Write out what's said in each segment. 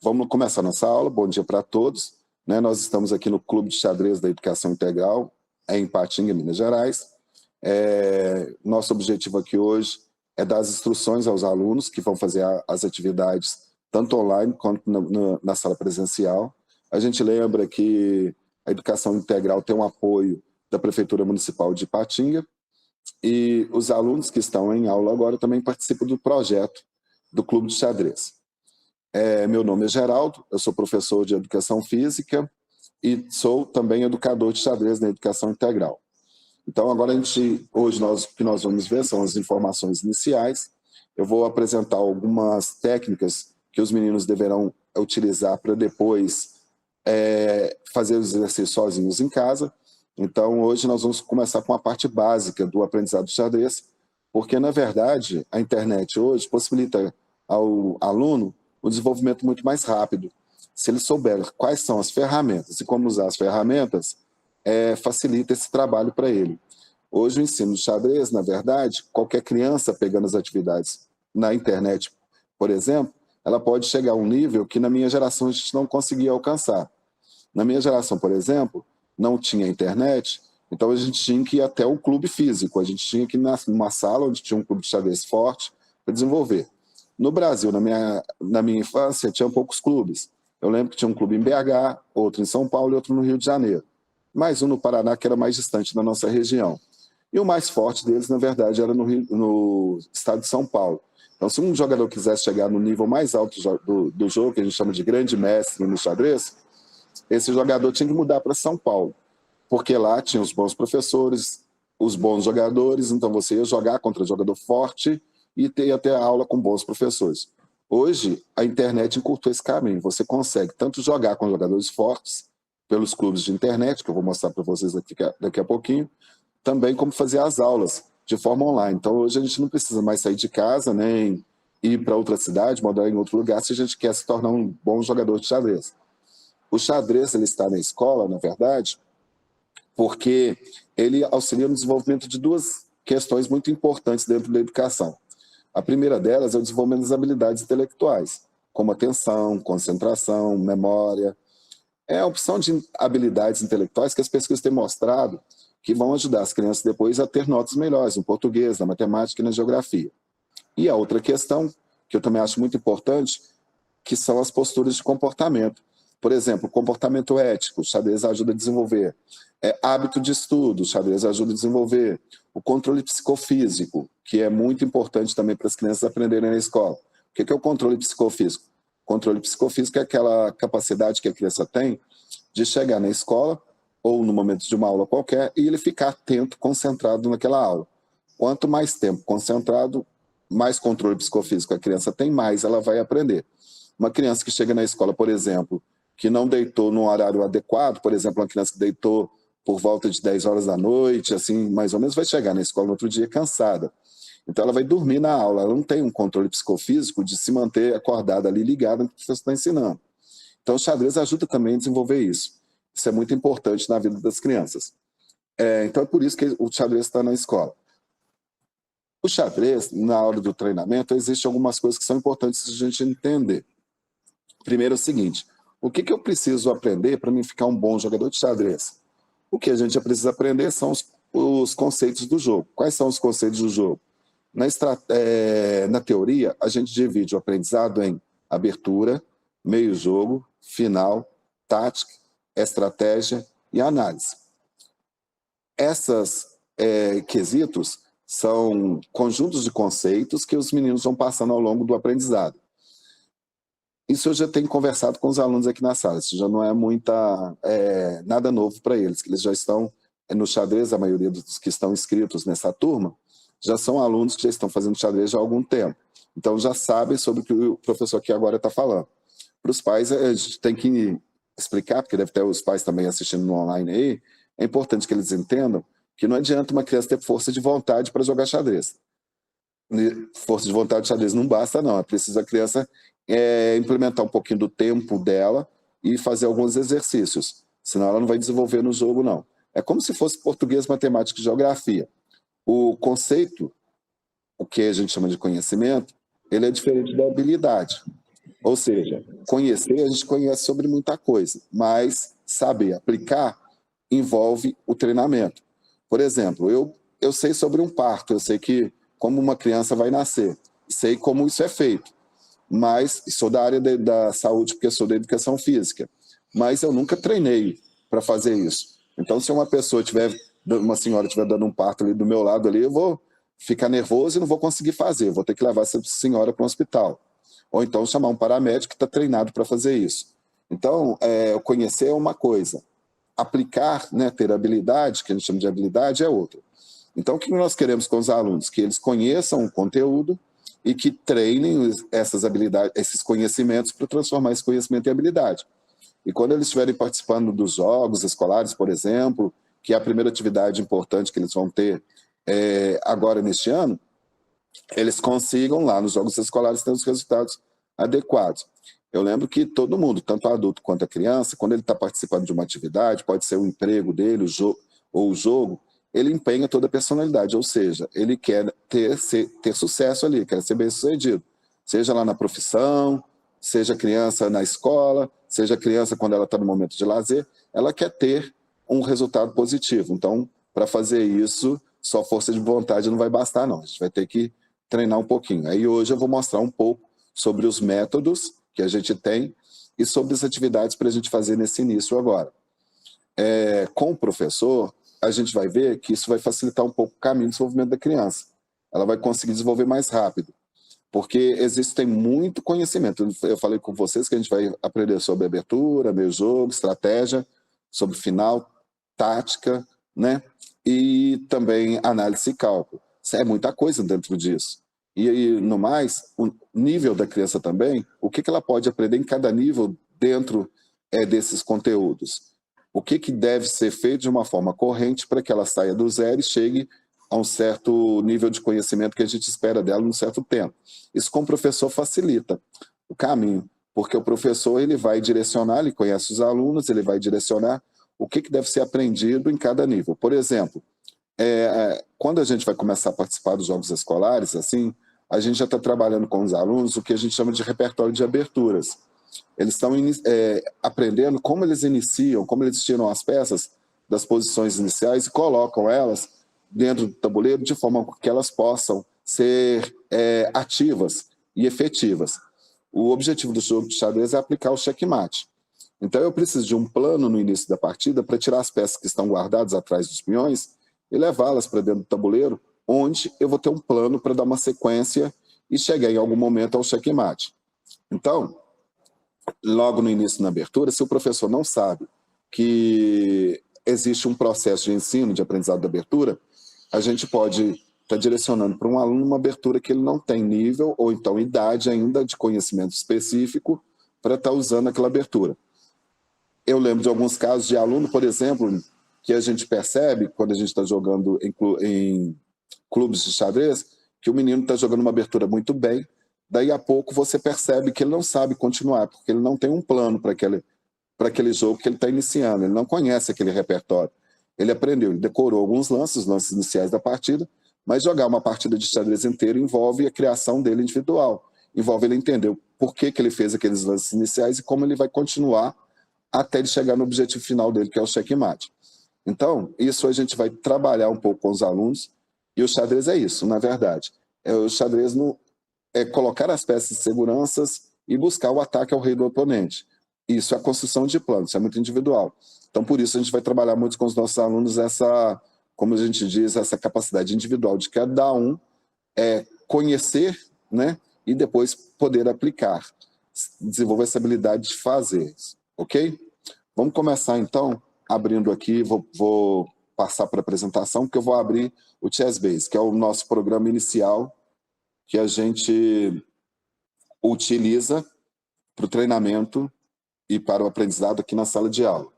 Vamos começar nossa aula. Bom dia para todos. Nós estamos aqui no Clube de Xadrez da Educação Integral, em Ipatinga, Minas Gerais. Nosso objetivo aqui hoje é dar as instruções aos alunos que vão fazer as atividades, tanto online quanto na sala presencial. A gente lembra que a Educação Integral tem um apoio da Prefeitura Municipal de Ipatinga, e os alunos que estão em aula agora também participam do projeto do Clube de Xadrez. Meu nome é Geraldo, eu sou professor de Educação Física e sou também educador de xadrez na Educação Integral. Então, agora hoje o que nós vamos ver são as informações iniciais. Eu vou apresentar algumas técnicas que os meninos deverão utilizar para depois fazer os exercícios sozinhos em casa. Então, hoje nós vamos começar com a parte básica do aprendizado de xadrez, porque, na verdade, a internet hoje possibilita ao aluno o desenvolvimento muito mais rápido. Se ele souber quais são as ferramentas e como usar as ferramentas, facilita esse trabalho para ele. Hoje o ensino de xadrez, na verdade, qualquer criança pegando as atividades na internet, por exemplo, ela pode chegar a um nível que na minha geração a gente não conseguia alcançar. Na minha geração, por exemplo, não tinha internet, então a gente tinha que ir até um clube físico, a gente tinha que ir numa sala onde tinha um clube de xadrez forte para desenvolver. No Brasil, na minha infância, tinha poucos clubes. Eu lembro que tinha um clube em BH, outro em São Paulo e outro no Rio de Janeiro. Mais um no Paraná, que era mais distante da nossa região. E o mais forte deles, na verdade, era no estado de São Paulo. Então, se um jogador quisesse chegar no nível mais alto do jogo, que a gente chama de grande mestre no xadrez, esse jogador tinha que mudar para São Paulo, porque lá tinha os bons professores, os bons jogadores, então você ia jogar contra um jogador forte e ter até aula com bons professores. Hoje, a internet encurtou esse caminho. Você consegue tanto jogar com jogadores fortes, pelos clubes de internet, que eu vou mostrar para vocês daqui a pouquinho, também como fazer as aulas de forma online. Então, hoje a gente não precisa mais sair de casa, nem ir para outra cidade, morar em outro lugar, se a gente quer se tornar um bom jogador de xadrez. O xadrez ele está na escola, na verdade, porque ele auxilia no desenvolvimento de duas questões muito importantes dentro da educação. A primeira delas é o desenvolvimento das habilidades intelectuais, como atenção, concentração, memória. É a opção de habilidades intelectuais que as pesquisas têm mostrado que vão ajudar as crianças depois a ter notas melhores no português, na matemática e na geografia. E a outra questão, que eu também acho muito importante, que são as posturas de comportamento. Por exemplo, comportamento ético, o xadrez ajuda a desenvolver. Hábito de estudo, o xadrez ajuda a desenvolver. O controle psicofísico, que é muito importante também para as crianças aprenderem na escola. O que é o controle psicofísico? O controle psicofísico é aquela capacidade que a criança tem de chegar na escola ou no momento de uma aula qualquer e ele ficar atento, concentrado naquela aula. Quanto mais tempo concentrado, mais controle psicofísico a criança tem, mais ela vai aprender. Uma criança que chega na escola, por exemplo, que não deitou no horário adequado, por exemplo, uma criança que deitou por volta de 10 horas da noite, assim, mais ou menos, vai chegar na escola no outro dia cansada. Então ela vai dormir na aula, ela não tem um controle psicofísico de se manter acordada ali, ligada no que o professor está ensinando. Então o xadrez ajuda também a desenvolver isso. Isso é muito importante na vida das crianças. Então é por isso que o xadrez está na escola. O xadrez, na hora do treinamento, existem algumas coisas que são importantes a gente entender. Primeiro é o seguinte, o que eu preciso aprender para mim ficar um bom jogador de xadrez? O que a gente precisa aprender são os conceitos do jogo. Quais são os conceitos do jogo? Na teoria, a gente divide o aprendizado em abertura, meio-jogo, final, tática, estratégia e análise. Esses quesitos são conjuntos de conceitos que os meninos vão passando ao longo do aprendizado. Isso eu já tenho conversado com os alunos aqui na sala, isso já não é nada novo para eles, que eles já estão no xadrez, a maioria dos que estão inscritos nessa turma, já são alunos que já estão fazendo xadrez já há algum tempo. Então já sabem sobre o que o professor aqui agora está falando. Para os pais, a gente tem que explicar, porque deve ter os pais também assistindo no online aí, é importante que eles entendam que não adianta uma criança ter força de vontade para jogar xadrez. Força de vontade de xadrez não basta, não. É preciso a criança implementar um pouquinho do tempo dela e fazer alguns exercícios. Senão ela não vai desenvolver no jogo, não. É como se fosse português, matemática e geografia. O conceito, o que a gente chama de conhecimento, ele é diferente da habilidade. Ou seja, conhecer, a gente conhece sobre muita coisa, mas saber aplicar envolve o treinamento. Por exemplo, eu sei sobre um parto, eu sei como uma criança vai nascer, sei como isso é feito, mas sou da área da saúde porque sou da educação física, mas eu nunca treinei para fazer isso. Então, se uma senhora estiver dando um parto ali do meu lado ali, eu vou ficar nervoso e não vou conseguir fazer, vou ter que levar essa senhora para um hospital. Ou então chamar um paramédico que está treinado para fazer isso. Então, conhecer é uma coisa, aplicar, né, ter habilidade, que a gente chama de habilidade, é outra. Então, o que nós queremos com os alunos? Que eles conheçam o conteúdo e que treinem essas habilidades, esses conhecimentos para transformar esse conhecimento em habilidade. E quando eles estiverem participando dos jogos escolares, por exemplo, que é a primeira atividade importante que eles vão ter agora neste ano, eles consigam lá nos jogos escolares ter os resultados adequados. Eu lembro que todo mundo, tanto adulto quanto a criança, quando ele está participando de uma atividade, pode ser o emprego dele, ou o jogo, ele empenha toda a personalidade, ou seja, ele quer ter sucesso ali, quer ser bem-sucedido, seja lá na profissão, seja criança na escola, seja criança quando ela está no momento de lazer, ela quer ter um resultado positivo. Então, para fazer isso, só força de vontade não vai bastar, não. A gente vai ter que treinar um pouquinho. Aí hoje eu vou mostrar um pouco sobre os métodos que a gente tem e sobre as atividades para a gente fazer nesse início agora. Com o professor, a gente vai ver que isso vai facilitar um pouco o caminho de desenvolvimento da criança. Ela vai conseguir desenvolver mais rápido, porque existe muito conhecimento. Eu falei com vocês que a gente vai aprender sobre abertura, meio jogo, estratégia, sobre final, tática, né? E também análise e cálculo. É muita coisa dentro disso. E no mais, o nível da criança também, o que ela pode aprender em cada nível dentro desses conteúdos. O que deve ser feito de uma forma corrente para que ela saia do zero e chegue a um certo nível de conhecimento que a gente espera dela num certo tempo. Isso com o professor facilita o caminho, porque o professor ele vai direcionar, ele conhece os alunos, ele vai direcionar o que deve ser aprendido em cada nível. Por exemplo, quando a gente vai começar a participar dos jogos escolares, assim, a gente já está trabalhando com os alunos o que a gente chama de repertório de aberturas. Eles estão aprendendo como eles iniciam, como eles tiram as peças das posições iniciais e colocam elas dentro do tabuleiro de forma que elas possam ser ativas e efetivas. O objetivo do jogo de xadrez é aplicar o checkmate. Então eu preciso de um plano no início da partida para tirar as peças que estão guardadas atrás dos peões e levá-las para dentro do tabuleiro, onde eu vou ter um plano para dar uma sequência e chegar em algum momento ao checkmate. Então, logo no início, na abertura, se o professor não sabe que existe um processo de ensino, de aprendizado da abertura, a gente pode estar direcionando para um aluno uma abertura que ele não tem nível ou então idade ainda de conhecimento específico para estar usando aquela abertura. Eu lembro de alguns casos de aluno, por exemplo, que a gente percebe quando a gente está jogando em clubes de xadrez, que o menino está jogando uma abertura muito bem, daí a pouco você percebe que ele não sabe continuar, porque ele não tem um plano para aquele jogo que ele está iniciando, ele não conhece aquele repertório. Ele aprendeu, ele decorou alguns lances, os lances iniciais da partida, mas jogar uma partida de xadrez inteira envolve a criação dele individual, envolve ele entender por que ele fez aqueles lances iniciais e como ele vai continuar até ele chegar no objetivo final dele, que é o checkmate. Então, isso a gente vai trabalhar um pouco com os alunos, e o xadrez é isso, na verdade. O xadrez é colocar as peças de seguranças e buscar o ataque ao rei do oponente. Isso é a construção de plano, isso é muito individual. Então, por isso, a gente vai trabalhar muito com os nossos alunos como a gente diz, essa capacidade individual de cada um conhecer, né, e depois poder aplicar, desenvolver essa habilidade de fazer, ok? Vamos começar, então, abrindo aqui, vou passar para a apresentação, porque eu vou abrir o ChessBase, que é o nosso programa inicial que a gente utiliza para o treinamento e para o aprendizado aqui na sala de aula.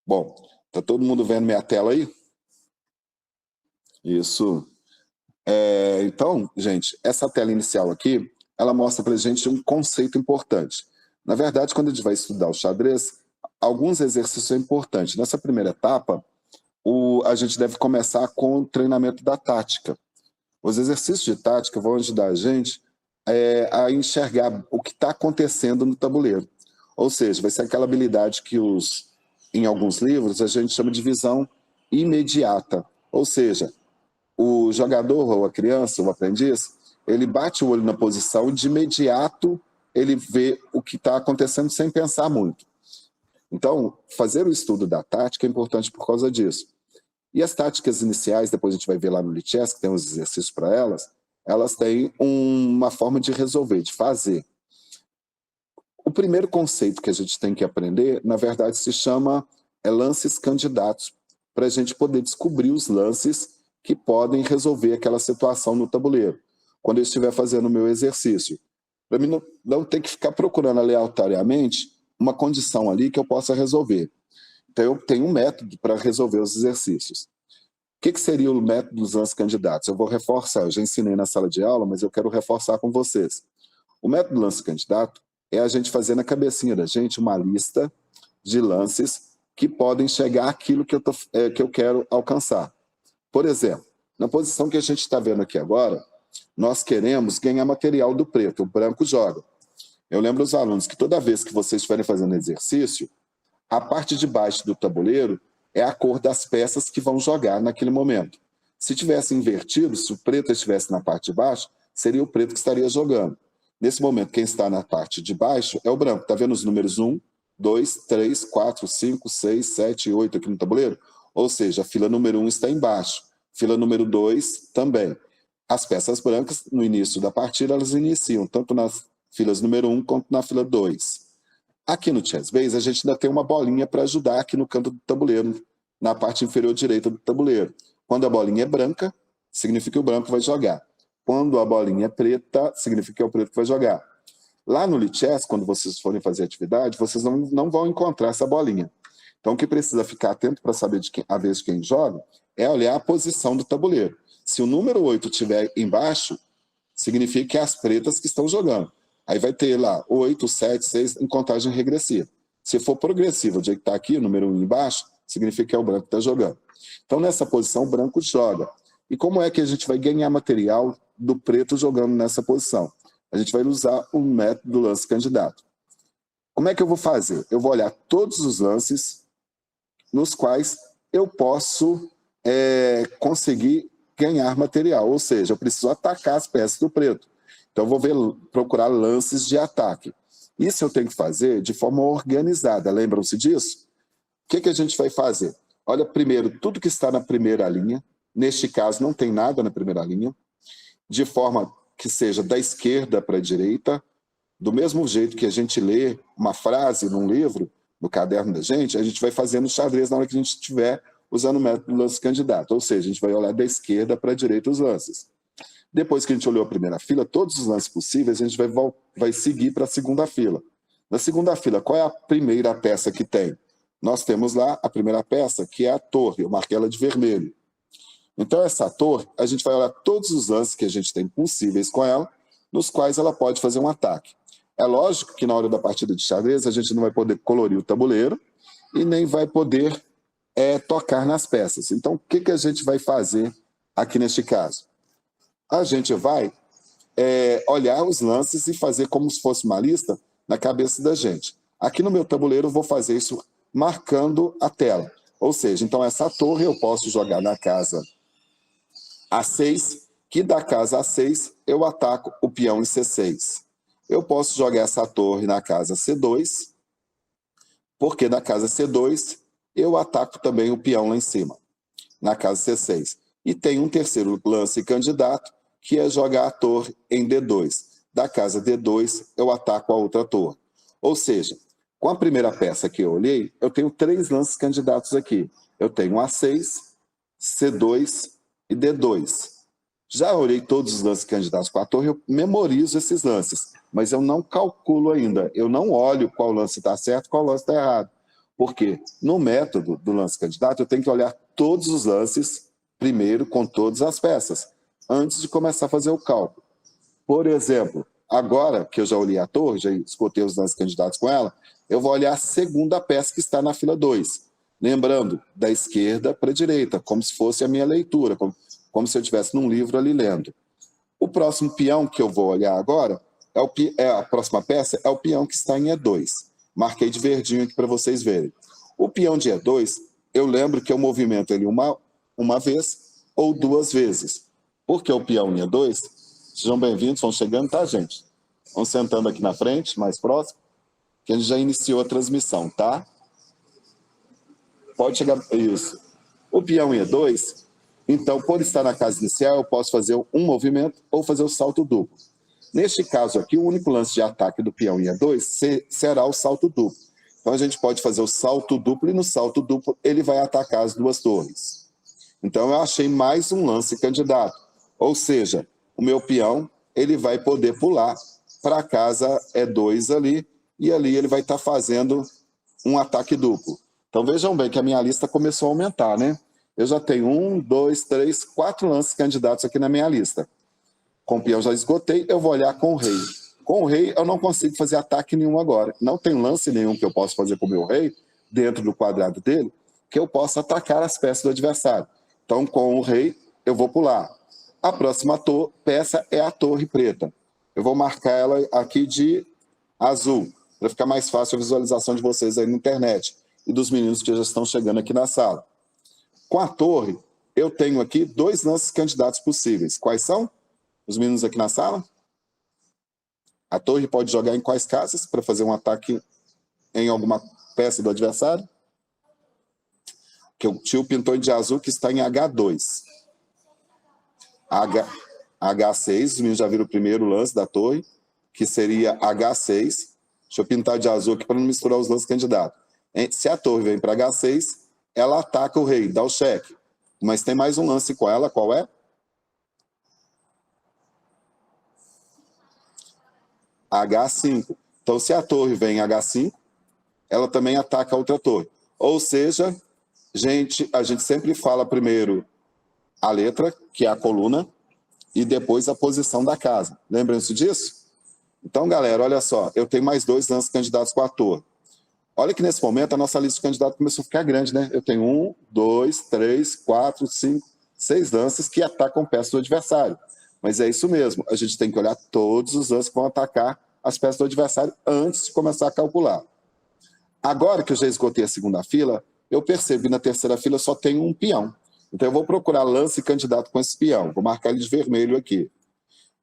Bom, está todo mundo vendo minha tela aí? Isso. Então, gente, essa tela inicial aqui, ela mostra para a gente um conceito importante. Na verdade, quando a gente vai estudar o xadrez, alguns exercícios são importantes. Nessa primeira etapa, a gente deve começar com o treinamento da tática. Os exercícios de tática vão ajudar a gente a enxergar o que está acontecendo no tabuleiro. Ou seja, vai ser aquela habilidade que em alguns livros a gente chama de visão imediata. Ou seja, o jogador ou a criança, o aprendiz, ele bate o olho na posição, de imediato ele vê o que está acontecendo sem pensar muito. Então, fazer o estudo da tática é importante por causa disso. E as táticas iniciais, depois a gente vai ver lá no Lichess, que tem uns exercícios para elas têm uma forma de resolver, de fazer. O primeiro conceito que a gente tem que aprender, na verdade, se chama lances candidatos, para a gente poder descobrir os lances que podem resolver aquela situação no tabuleiro, quando eu estiver fazendo o meu exercício. Para mim não ter que ficar procurando aleatoriamente uma condição ali que eu possa resolver. Então eu tenho um método para resolver os exercícios. O que seria o método dos lances candidatos? Eu vou reforçar, eu já ensinei na sala de aula, mas eu quero reforçar com vocês. O método do lance candidato é a gente fazer na cabecinha da gente uma lista de lances que podem chegar àquilo que eu quero alcançar. Por exemplo, na posição que a gente está vendo aqui agora, nós queremos ganhar material do preto, o branco joga. Eu lembro aos alunos que toda vez que vocês estiverem fazendo exercício, a parte de baixo do tabuleiro é a cor das peças que vão jogar naquele momento. Se tivesse invertido, se o preto estivesse na parte de baixo, seria o preto que estaria jogando. Nesse momento, quem está na parte de baixo é o branco. Está vendo os números 1, 2, 3, 4, 5, 6, 7 e 8 aqui no tabuleiro? Ou seja, a fila número 1 está embaixo. Fila número 2 também. As peças brancas, no início da partida, elas iniciam tanto nas filas número 1 quanto na fila 2. Aqui no Chess Base, a gente ainda tem uma bolinha para ajudar aqui no canto do tabuleiro, na parte inferior direita do tabuleiro. Quando a bolinha é branca, significa que o branco vai jogar. Quando a bolinha é preta, significa que é o preto que vai jogar. Lá no Lichess, quando vocês forem fazer atividade, vocês não vão encontrar essa bolinha. Então, o que precisa ficar atento para saber a vez de quem joga é olhar a posição do tabuleiro. Se o número 8 estiver embaixo, significa que é as pretas que estão jogando. Aí vai ter lá 8, 7, 6 em contagem regressiva. Se for progressiva, o dia que está aqui, o número 1 embaixo, significa que é o branco que está jogando. Então, nessa posição, o branco joga. E como é que a gente vai ganhar material do preto jogando nessa posição? A gente vai usar o método do lance candidato. Como é que eu vou fazer? Eu vou olhar todos os lances nos quais eu posso conseguir ganhar material, ou seja, eu preciso atacar as peças do preto. Então eu vou procurar lances de ataque. Isso eu tenho que fazer de forma organizada, lembram-se disso? O que a gente vai fazer? Olha primeiro tudo que está na primeira linha, neste caso não tem nada na primeira linha, de forma que seja da esquerda para a direita, do mesmo jeito que a gente lê uma frase num livro, no caderno da gente, a gente vai fazendo xadrez na hora que a gente estiver usando o método do lance candidato, ou seja, a gente vai olhar da esquerda para a direita os lances. Depois que a gente olhou a primeira fila, todos os lances possíveis, a gente vai seguir para a segunda fila. Na segunda fila, qual é a primeira peça que tem? Nós temos lá a primeira peça, que é a torre, eu marquei ela de vermelho. Então essa torre, a gente vai olhar todos os lances que a gente tem possíveis com ela, nos quais ela pode fazer um ataque. É lógico que na hora da partida de xadrez a gente não vai poder colorir o tabuleiro e nem vai poder tocar nas peças. Então o que a gente vai fazer aqui neste caso? A gente vai olhar os lances e fazer como se fosse uma lista na cabeça da gente. Aqui no meu tabuleiro eu vou fazer isso marcando a tela. Ou seja, então essa torre eu posso jogar na casa A6, que da casa A6 eu ataco o peão em C6. Eu posso jogar essa torre na casa C2, porque na casa C2 eu ataco também o peão lá em cima, na casa C6. E tem um terceiro lance candidato, que é jogar a torre em D2. Da casa D2 eu ataco a outra torre. Ou seja, com a primeira peça que eu olhei, eu tenho 3 lances candidatos aqui. Eu tenho A6, C2 e D2. Já olhei todos os lances candidatos com a torre, eu memorizo esses lances, mas eu não calculo ainda. Eu não olho qual lance está certo e qual lance está errado. Porque no método do lance candidato, eu tenho que olhar todos os lances primeiro com todas as peças, antes de começar a fazer o cálculo. Por exemplo, agora que eu já olhei a torre, já escutei os lances candidatos com ela, eu vou olhar a segunda peça que está na fila 2. Lembrando, da esquerda para a direita, como se fosse a minha leitura, como se eu estivesse num livro ali lendo. O próximo peão que eu vou olhar agora, a próxima peça, é o peão que está em E2. Marquei de verdinho aqui para vocês verem. O peão de E2, eu lembro que eu movimento ele uma vez ou duas vezes. Por que o peão em E2? Sejam bem-vindos, vão chegando, tá, gente? Vão sentando aqui na frente, mais próximo, que a gente já iniciou a transmissão, tá? Pode chegar, isso. O peão em E2, então, por estar na casa inicial, eu posso fazer um movimento ou fazer o salto duplo. Neste caso aqui, o único lance de ataque do peão em E2 será o salto duplo. Então, a gente pode fazer o salto duplo e no salto duplo ele vai atacar as duas torres. Então, eu achei mais um lance candidato. Ou seja, o meu peão ele vai poder pular para a casa E2 ali, e ali ele vai estar fazendo um ataque duplo. Então, vejam bem que a minha lista começou a aumentar, né? Eu já tenho 1, 2, 3, 4 lances candidatos aqui na minha lista. Com o peão já esgotei, eu vou olhar com o rei. Com o rei, eu não consigo fazer ataque nenhum agora. Não tem lance nenhum que eu possa fazer com o meu rei, dentro do quadrado dele, que eu possa atacar as peças do adversário. Então, com o rei, eu vou pular. A próxima peça é a torre preta. Eu vou marcar ela aqui de azul, para ficar mais fácil a visualização de vocês aí na internet e dos meninos que já estão chegando aqui na sala. Com a torre, eu tenho aqui 2 lances candidatos possíveis. Quais são? Os meninos aqui na sala? A torre pode jogar em quais casas para fazer um ataque em alguma peça do adversário? Que o tio pintou de azul que está em H2. H6, os meninos já viram o primeiro lance da torre, que seria H6. Deixa eu pintar de azul aqui para não misturar os lances candidatos. Se a torre vem para H6, ela ataca o rei, dá o cheque. Mas tem mais um lance com ela, qual é? H5. Então, se a torre vem em H5, ela também ataca a outra torre. Ou seja, a gente sempre fala primeiro a letra, que é a coluna, e depois a posição da casa. Lembram-se disso? Então, galera, olha só, eu tenho mais 2 lances candidatos com a torre. Olha que nesse momento a nossa lista de candidatos começou a ficar grande, né? Eu tenho 1, 2, 3, 4, 5, 6 lances que atacam peças do adversário. Mas é isso mesmo, a gente tem que olhar todos os lances que vão atacar as peças do adversário antes de começar a calcular. Agora que eu já esgotei a segunda fila, eu percebo que na terceira fila só tem um peão. Então eu vou procurar lance candidato com esse peão. Vou marcar ele de vermelho aqui.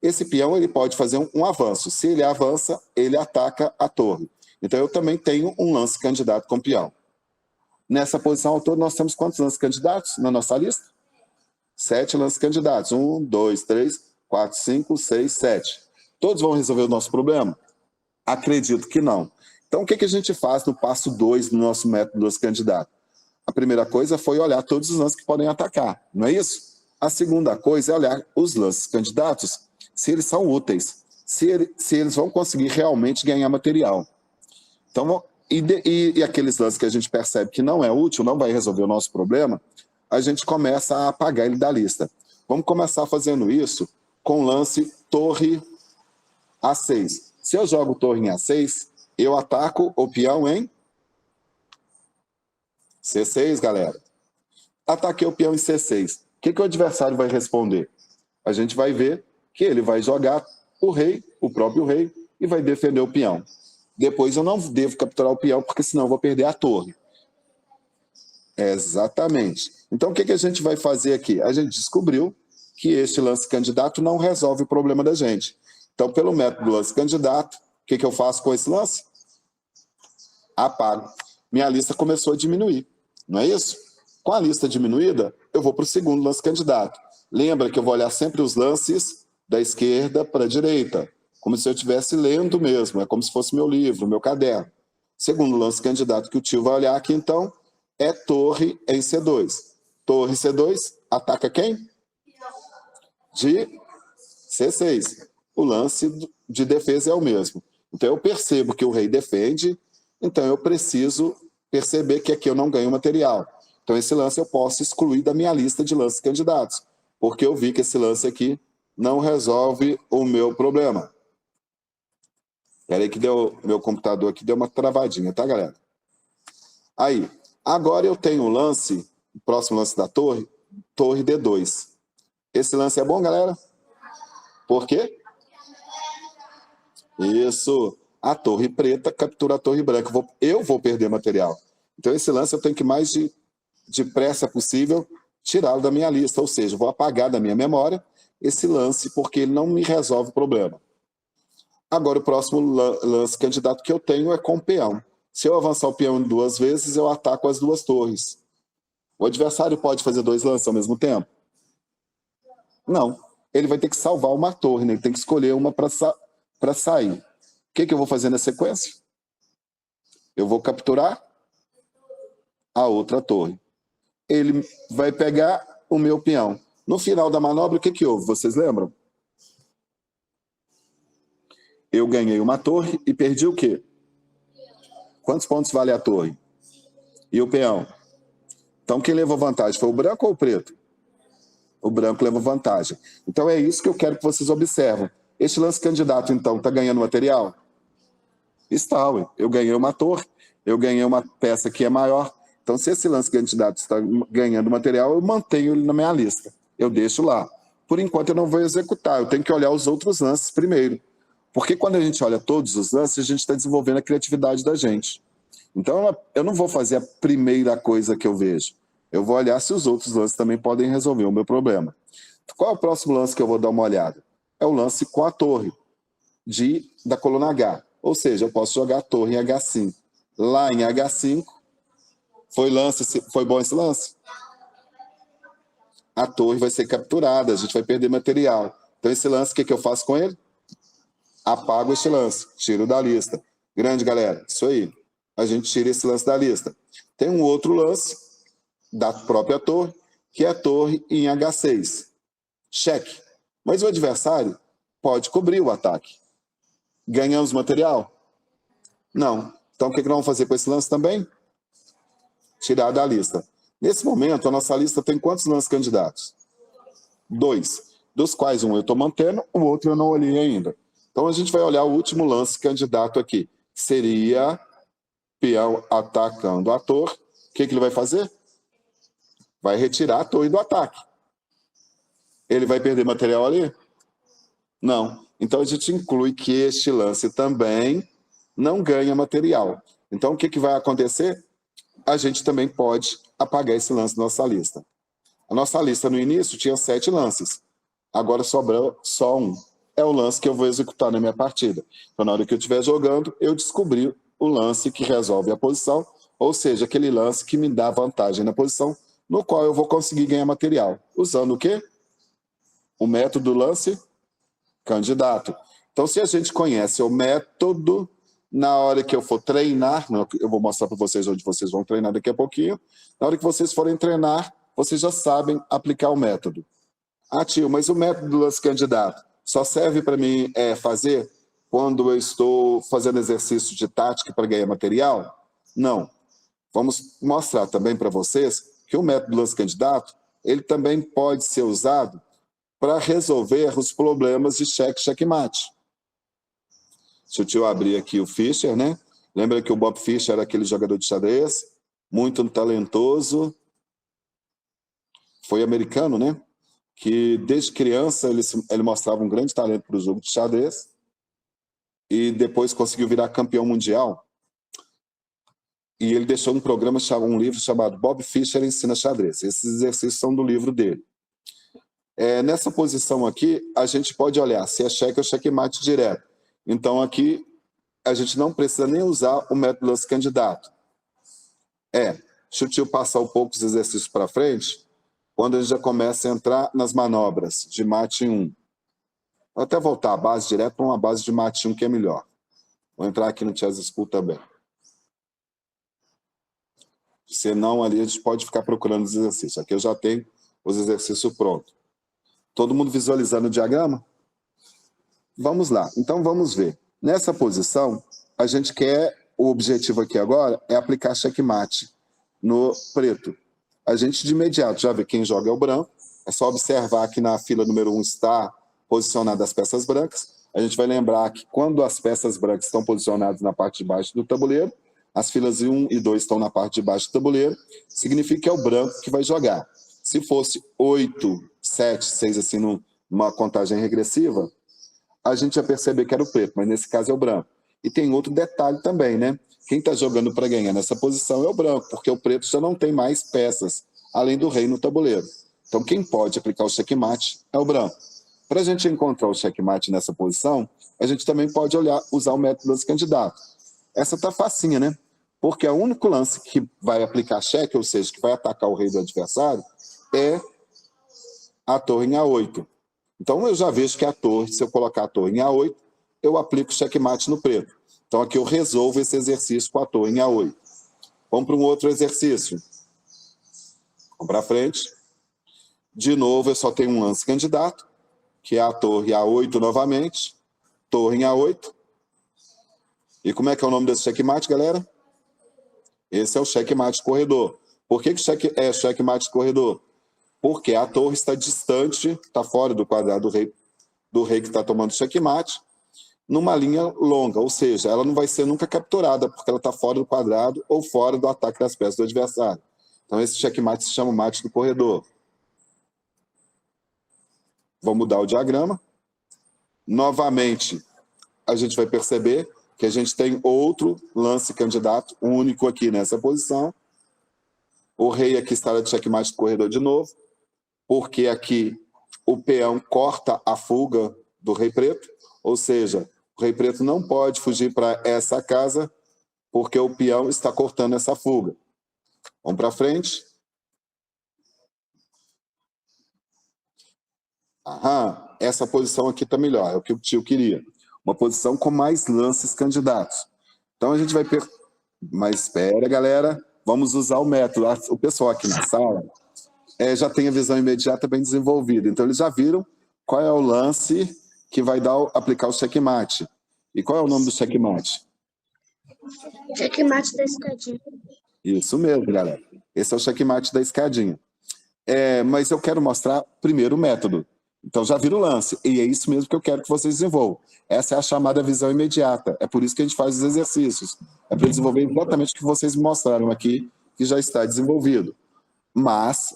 Esse peão ele pode fazer um avanço. Se ele avança, ele ataca a torre. Então eu também tenho um lance candidato com peão. Nessa posição ao todo, nós temos quantos lances candidatos na nossa lista? 7 lances candidatos. 1, 2, 3, 4, 5, 6, 7. Todos vão resolver o nosso problema? Acredito que não. Então o que a gente faz no passo 2 do nosso método dos candidatos? A primeira coisa foi olhar todos os lances que podem atacar, não é isso? A segunda coisa é olhar os lances candidatos, se eles são úteis, se eles vão conseguir realmente ganhar material. Então, e aqueles lances que a gente percebe que não é útil, não vai resolver o nosso problema, a gente começa a apagar ele da lista. Vamos começar fazendo isso com o lance torre A6. Se eu jogo torre em A6, eu ataco o peão em C6, galera. Ataquei o peão em C6. O que o adversário vai responder? A gente vai ver que ele vai jogar o rei, o próprio rei, e vai defender o peão. Depois eu não devo capturar o peão, porque senão eu vou perder a torre. Exatamente. Então o que a gente vai fazer aqui? A gente descobriu que este lance candidato não resolve o problema da gente. Então, pelo método lance candidato, o que eu faço com esse lance? Apago. Minha lista começou a diminuir, não é isso? Com a lista diminuída, eu vou para o segundo lance candidato. Lembra que eu vou olhar sempre os lances da esquerda para a direita, como se eu estivesse lendo mesmo, é como se fosse meu livro, meu caderno. Segundo lance candidato que o tio vai olhar aqui, então, é torre em C2. Torre C2, ataca quem? De C6. O lance de defesa é o mesmo. Então eu percebo que o rei defende, então eu preciso perceber que aqui eu não ganho material. Então esse lance eu posso excluir da minha lista de lances candidatos, porque eu vi que esse lance aqui não resolve o meu problema. Espera aí que meu computador aqui deu uma travadinha, tá, galera? Aí, Agora eu tenho o lance, o próximo lance da torre, torre D2. Esse lance é bom, galera? Por quê? Isso. A torre preta captura a torre branca. Eu vou perder material. Então, esse lance eu tenho que, mais depressa possível, tirá-lo da minha lista. Ou seja, vou apagar da minha memória esse lance, porque ele não me resolve o problema. Agora, o próximo lance candidato que eu tenho é com o peão. Se eu avançar o peão 2 vezes, eu ataco as 2 torres. O adversário pode fazer 2 lances ao mesmo tempo? Não. Ele vai ter que salvar uma torre, né? Ele tem que escolher uma para sair. O que eu vou fazer na sequência? Eu vou capturar a outra torre. Ele vai pegar o meu peão. No final da manobra, o que houve? Vocês lembram? Eu ganhei uma torre e perdi o quê? Quantos pontos vale a torre? E o peão? Então, quem levou vantagem? Foi o branco ou o preto? O branco levou vantagem. Então, é isso que eu quero que vocês observem. Este lance candidato, então, está ganhando material? Está, ué. Eu ganhei uma torre, eu ganhei uma peça que é maior. Então, se esse lance candidato está ganhando material, eu mantenho ele na minha lista. Eu deixo lá. Por enquanto, eu não vou executar. Eu tenho que olhar os outros lances primeiro. Porque quando a gente olha todos os lances, a gente está desenvolvendo a criatividade da gente. Então, eu não vou fazer a primeira coisa que eu vejo. Eu vou olhar se os outros lances também podem resolver o meu problema. Qual é o próximo lance que eu vou dar uma olhada? É o lance com a torre da coluna H. Ou seja, eu posso jogar a torre em H5. Lá em H5, foi bom esse lance? A torre vai ser capturada, a gente vai perder material. Então, esse lance, o que eu faço com ele? Apago este lance, tiro da lista. Grande, galera, isso aí. A gente tira esse lance da lista. Tem um outro lance da própria torre, que é a torre em H6. Cheque. Mas o adversário pode cobrir o ataque. Ganhamos material? Não. Então, o que nós vamos fazer com esse lance também? Tirar da lista. Nesse momento, a nossa lista tem quantos lances candidatos? 2. Dos quais um eu estou mantendo, o outro eu não olhei ainda. Então, a gente vai olhar o último lance candidato aqui. Seria peão atacando a torre. O que ele vai fazer? Vai retirar a torre do ataque. Ele vai perder material ali? Não. Então, a gente inclui que este lance também não ganha material. Então, o que vai acontecer? A gente também pode apagar esse lance da nossa lista. A nossa lista, no início, tinha 7 lances. Agora sobrou só um. É o lance que eu vou executar na minha partida. Então, na hora que eu estiver jogando, eu descobri o lance que resolve a posição, ou seja, aquele lance que me dá vantagem na posição, no qual eu vou conseguir ganhar material. Usando o quê? O método lance candidato. Então, se a gente conhece o método, na hora que eu for treinar, eu vou mostrar para vocês onde vocês vão treinar daqui a pouquinho, na hora que vocês forem treinar, vocês já sabem aplicar o método. Ah, tio, mas o método do lance candidato só serve para mim fazer quando eu estou fazendo exercício de tática para ganhar material? Não. Vamos mostrar também para vocês que o método do lance candidato, ele também pode ser usado para resolver os problemas de cheque-checkmate. Se o tio abrir aqui o Fischer, né? Lembra que o Bob Fischer era aquele jogador de xadrez, muito talentoso, foi americano, né? Que desde criança ele mostrava um grande talento para o jogo de xadrez e depois conseguiu virar campeão mundial. E ele deixou um livro chamado Bob Fischer Ensina Xadrez. Esses exercícios são do livro dele. Nessa posição aqui, a gente pode olhar se é cheque ou checkmate direto. Então, aqui, a gente não precisa nem usar o método lance candidato. Deixa o tio passar um pouco os exercícios para frente, quando a gente já começa a entrar nas manobras de mate 1. Vou até voltar a base direto para uma base de mate 1 que é melhor. Vou entrar aqui no Chess School também. Senão, ali a gente pode ficar procurando os exercícios. Aqui eu já tenho os exercícios prontos. Todo mundo visualizando o diagrama? Vamos lá. Então, vamos ver. Nessa posição, a gente quer... O objetivo aqui agora é aplicar checkmate no preto. A gente, de imediato, já vê quem joga é o branco. É só observar que na fila número 1 está posicionadas as peças brancas. A gente vai lembrar que quando as peças brancas estão posicionadas na parte de baixo do tabuleiro, as filas 1 e 2 estão na parte de baixo do tabuleiro, significa que é o branco que vai jogar. Se fosse 8, 7, 6, assim, numa contagem regressiva, a gente ia perceber que era o preto, mas nesse caso é o branco. E tem outro detalhe também, né? Quem está jogando para ganhar nessa posição é o branco, porque o preto já não tem mais peças, além do rei no tabuleiro. Então, quem pode aplicar o checkmate é o branco. Para a gente encontrar o checkmate nessa posição, a gente também pode usar o método lance candidato. Essa tá facinha, né? Porque o único lance que vai aplicar cheque, ou seja, que vai atacar o rei do adversário, é a torre em A8. Então, eu já vejo que a torre, se eu colocar a torre em A8, eu aplico checkmate no preto. Então, aqui eu resolvo esse exercício com a torre em A8. Vamos para um outro exercício. Vamos para frente. De novo, eu só tenho um lance candidato, que é a torre A8 novamente. Torre em A8. E como é que é o nome desse checkmate, galera? Esse é o checkmate corredor. Por que é checkmate corredor? Porque a torre está distante, está fora do quadrado do rei que está tomando checkmate, numa linha longa, ou seja, ela não vai ser nunca capturada, porque ela está fora do quadrado ou fora do ataque das peças do adversário. Então esse checkmate se chama mate do corredor. Vou mudar o diagrama. Novamente, a gente vai perceber que a gente tem outro lance candidato, único aqui nessa posição. O rei aqui estará de checkmate do corredor de novo, porque aqui o peão corta a fuga do rei preto, ou seja, o rei preto não pode fugir para essa casa, porque o peão está cortando essa fuga. Vamos para frente. Aham, essa posição aqui está melhor, é o que o tio queria. Uma posição com mais lances candidatos. Então a gente vai... Mas espera, galera, vamos usar o método. O pessoal aqui na sala já tem a visão imediata bem desenvolvida. Então eles já viram qual é o lance que vai aplicar o checkmate. E qual é o nome do checkmate? Checkmate da escadinha. Isso mesmo, galera. Esse é o checkmate da escadinha. Mas eu quero mostrar primeiro o método. Então já viram o lance, e é isso mesmo que eu quero que vocês desenvolvam. Essa é a chamada visão imediata, é por isso que a gente faz os exercícios. É para desenvolver exatamente o que vocês me mostraram aqui, que já está desenvolvido. Mas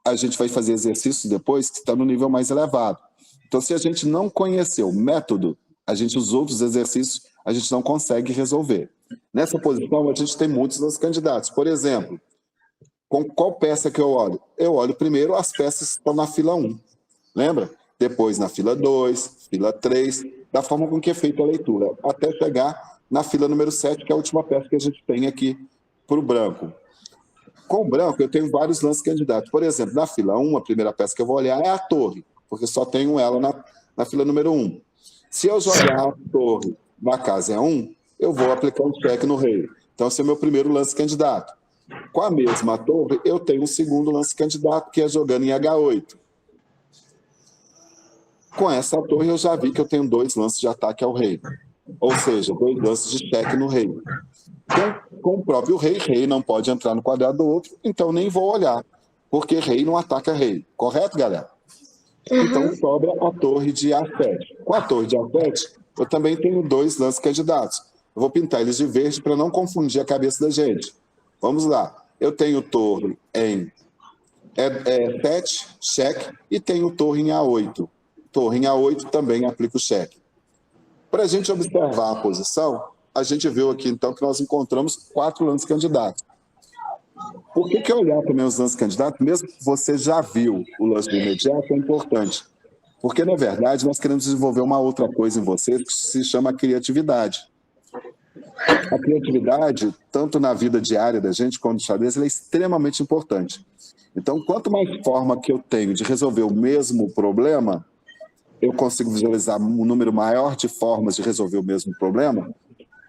a gente vai fazer exercícios depois que está no nível mais elevado. Então se a gente não conhecer o método, os outros exercícios, a gente não consegue resolver. Nessa posição, a gente tem muitos dos candidatos. Por exemplo, com qual peça que eu olho? Eu olho primeiro as peças que estão na fila 1. Lembra? Depois na fila 2, fila 3, da forma com que é feita a leitura, até chegar na fila número 7, que é a última peça que a gente tem aqui para o branco. Com o branco, eu tenho vários lances candidatos. Por exemplo, na fila 1, a primeira peça que eu vou olhar é a torre, porque só tenho ela na fila número 1. Se eu jogar a torre na casa 1, eu vou aplicar um cheque no rei. Então, esse é o meu primeiro lance candidato. Com a mesma torre, eu tenho um segundo lance candidato, que é jogando em H8. Com essa torre, eu já vi que eu tenho 2 lances de ataque ao rei. Ou seja, 2 lances de cheque no rei. Com o próprio rei não pode entrar no quadrado do outro, então nem vou olhar, porque rei não ataca rei. Correto, galera? Então sobra a torre de A7. Com a torre de A7, eu também tenho 2 lances candidatos. Eu vou pintar eles de verde para não confundir a cabeça da gente. Vamos lá. Eu tenho torre em 7, cheque, e tenho torre em A8. Torre em A8 também aplica o cheque. Para a gente observar a posição, a gente viu aqui, então, que nós encontramos 4 lances candidatos. Por que olhar também os lances candidatos, mesmo que você já viu o lance do imediato, é importante? Porque, na verdade, nós queremos desenvolver uma outra coisa em você, que se chama criatividade. A criatividade, tanto na vida diária da gente, quanto no xadrez, ela é extremamente importante. Então, quanto mais forma que eu tenho de resolver o mesmo problema, eu consigo visualizar um número maior de formas de resolver o mesmo problema,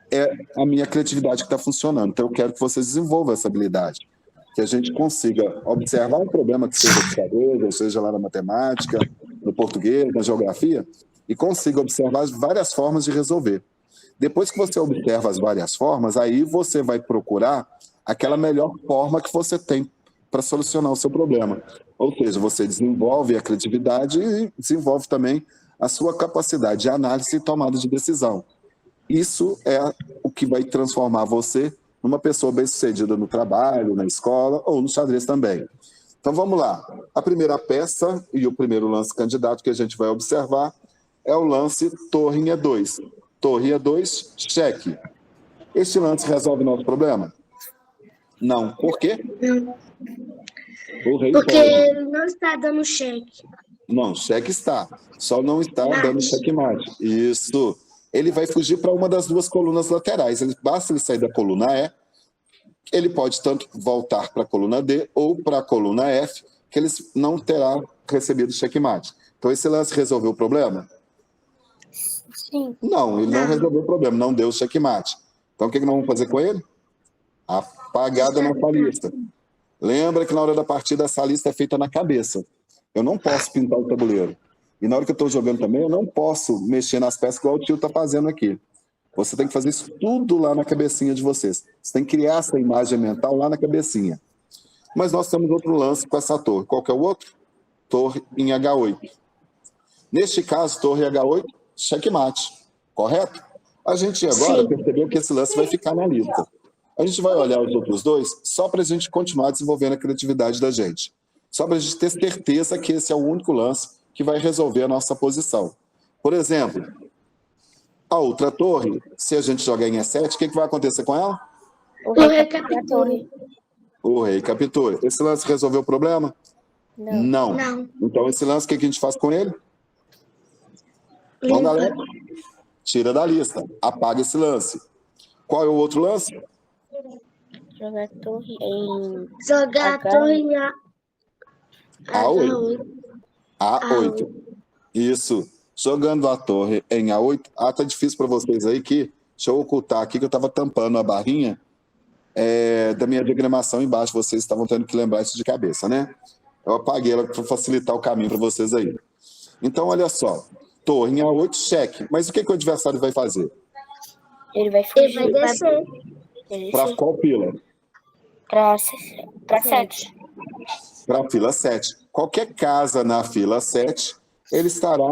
é a minha criatividade que está funcionando. Então, eu quero que vocês desenvolvam essa habilidade, que a gente consiga observar um problema que seja de xadrez, ou seja lá na matemática, no português, na geografia, e consiga observar várias formas de resolver. Depois que você observa as várias formas, aí você vai procurar aquela melhor forma que você tem para solucionar o seu problema. Ou seja, você desenvolve a criatividade e desenvolve também a sua capacidade de análise e tomada de decisão. Isso é o que vai transformar você numa pessoa bem-sucedida no trabalho, na escola ou no xadrez também. Então vamos lá. A primeira peça e o primeiro lance candidato que a gente vai observar é o lance torre em E2. Torre em E2, cheque. Este lance resolve nosso problema? Não. Por quê? Não. O rei Porque pode. não está dando cheque. Não, cheque está. Só não está dando checkmate. Isso. Ele vai fugir para uma das duas colunas laterais. Basta ele sair da coluna E, ele pode tanto voltar para a coluna D ou para a coluna F, que ele não terá recebido checkmate. Então, esse lance resolveu o problema? Sim. Não, ele não resolveu o problema, não deu checkmate. Então, o que nós vamos fazer com ele? Apagada na lista. Lembra que na hora da partida essa lista é feita na cabeça. Eu não posso pintar o tabuleiro. E na hora que eu estou jogando também, eu não posso mexer nas peças igual o tio está fazendo aqui. Você tem que fazer isso tudo lá na cabecinha de vocês. Você tem que criar essa imagem mental lá na cabecinha. Mas nós temos outro lance com essa torre. Qual que é o outro? Torre em H8. Neste caso, torre em H8, checkmate. Correto? A gente agora percebeu que esse lance vai ficar na lista. A gente vai olhar os outros dois só para a gente continuar desenvolvendo a criatividade da gente. Só para a gente ter certeza que esse é o único lance que vai resolver a nossa posição. Por exemplo, a outra torre, se a gente jogar em E7, o que vai acontecer com ela? O rei captura. O rei captura. Esse lance resolveu o problema? Não. Então, esse lance, o que a gente faz com ele? Bom, galera, tira da lista. Apaga esse lance. Qual é o outro lance? Jogar torre em... Jogar a torre em A8. A8. Isso. Jogando a torre em A8. Tá difícil para vocês aí que... Deixa eu ocultar aqui que eu estava tampando a barrinha da minha diagramação embaixo. Vocês estavam tendo que lembrar isso de cabeça, né? Eu apaguei ela para facilitar o caminho para vocês aí. Então, olha só. Torre em A8, cheque. Mas o que o adversário vai fazer? Ele vai fugir. Ele vai descer. Para qual fila? Para 7. Para a fila 7. Qualquer casa na fila 7, ele estará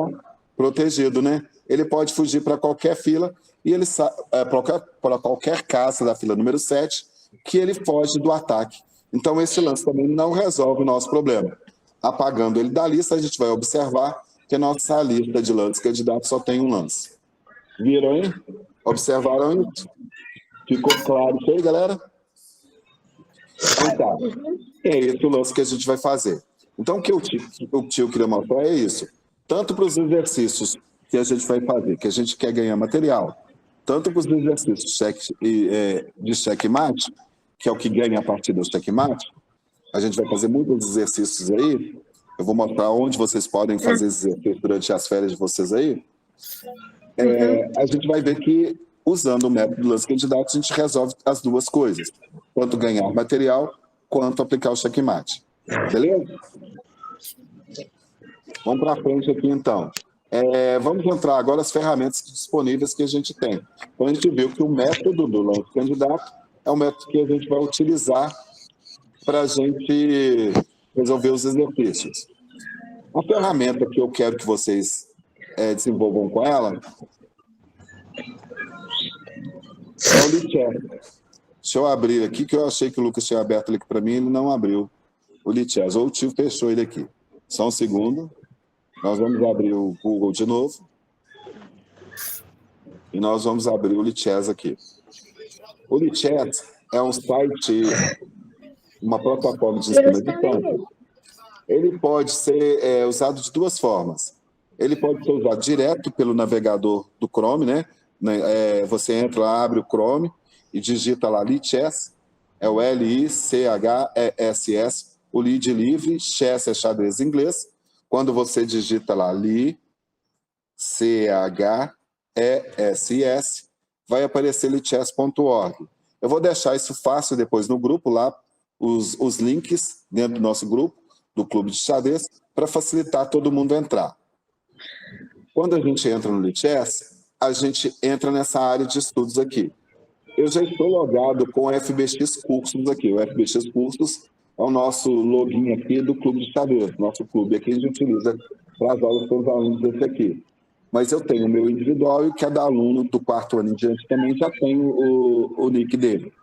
protegido, né? Ele pode fugir para qualquer fila e ele para qualquer casa da fila número 7 que ele foge do ataque. Então, esse lance também não resolve o nosso problema. Apagando ele da lista, a gente vai observar que a nossa lista de lances candidatos só tem um lance. Viram aí? Observaram isso? Ficou claro isso aí, galera? Então tá. É esse o lance que a gente vai fazer. Então, o que o tio queria mostrar é isso. Tanto para os exercícios que a gente vai fazer, que a gente quer ganhar material, tanto para os exercícios de checkmate, que é o que ganha a partir do checkmate, a gente vai fazer muitos exercícios aí. Eu vou mostrar onde vocês podem fazer esses exercícios durante as férias de vocês aí. A gente vai ver que, usando o método do lance candidato, a gente resolve as duas coisas. Tanto ganhar material, quanto aplicar o checkmate. Beleza? Vamos para frente aqui, então. Vamos entrar agora nas ferramentas disponíveis que a gente tem. Então, a gente viu que o método do lance candidato é o método que a gente vai utilizar para a gente resolver os exercícios. A ferramenta que eu quero que vocês desenvolvam com ela é o Lichess. Deixa eu abrir aqui, que eu achei que o Lucas tinha aberto ele aqui para mim, ele não abriu o Lichess, ou o tio fechou ele aqui. Só um segundo. Nós vamos abrir o Google de novo. E nós vamos abrir o Lichess aqui. O Lichess é um site, uma plataforma de ensino de campo. Ele pode ser usado de duas formas. Ele pode ser usado direto pelo navegador do Chrome, né? Você entra lá, abre o Chrome e digita lá Lichess, é o Lichess, o Li de livre, chess é xadrez em inglês. Quando você digita lá Chess, vai aparecer lichess.org. Eu vou deixar isso fácil depois no grupo lá, os links dentro do nosso grupo, do Clube de Xadrez, para facilitar todo mundo entrar. Quando a gente entra no Lichess, a gente entra nessa área de estudos aqui. Eu já estou logado com o FBX Cursos aqui. O FBX Cursos é o nosso login aqui do Clube de Xadrez. Nosso clube aqui a gente utiliza para as aulas com os alunos desse aqui. Mas eu tenho o meu individual e cada aluno do 4º ano em diante também já tem o nick dele.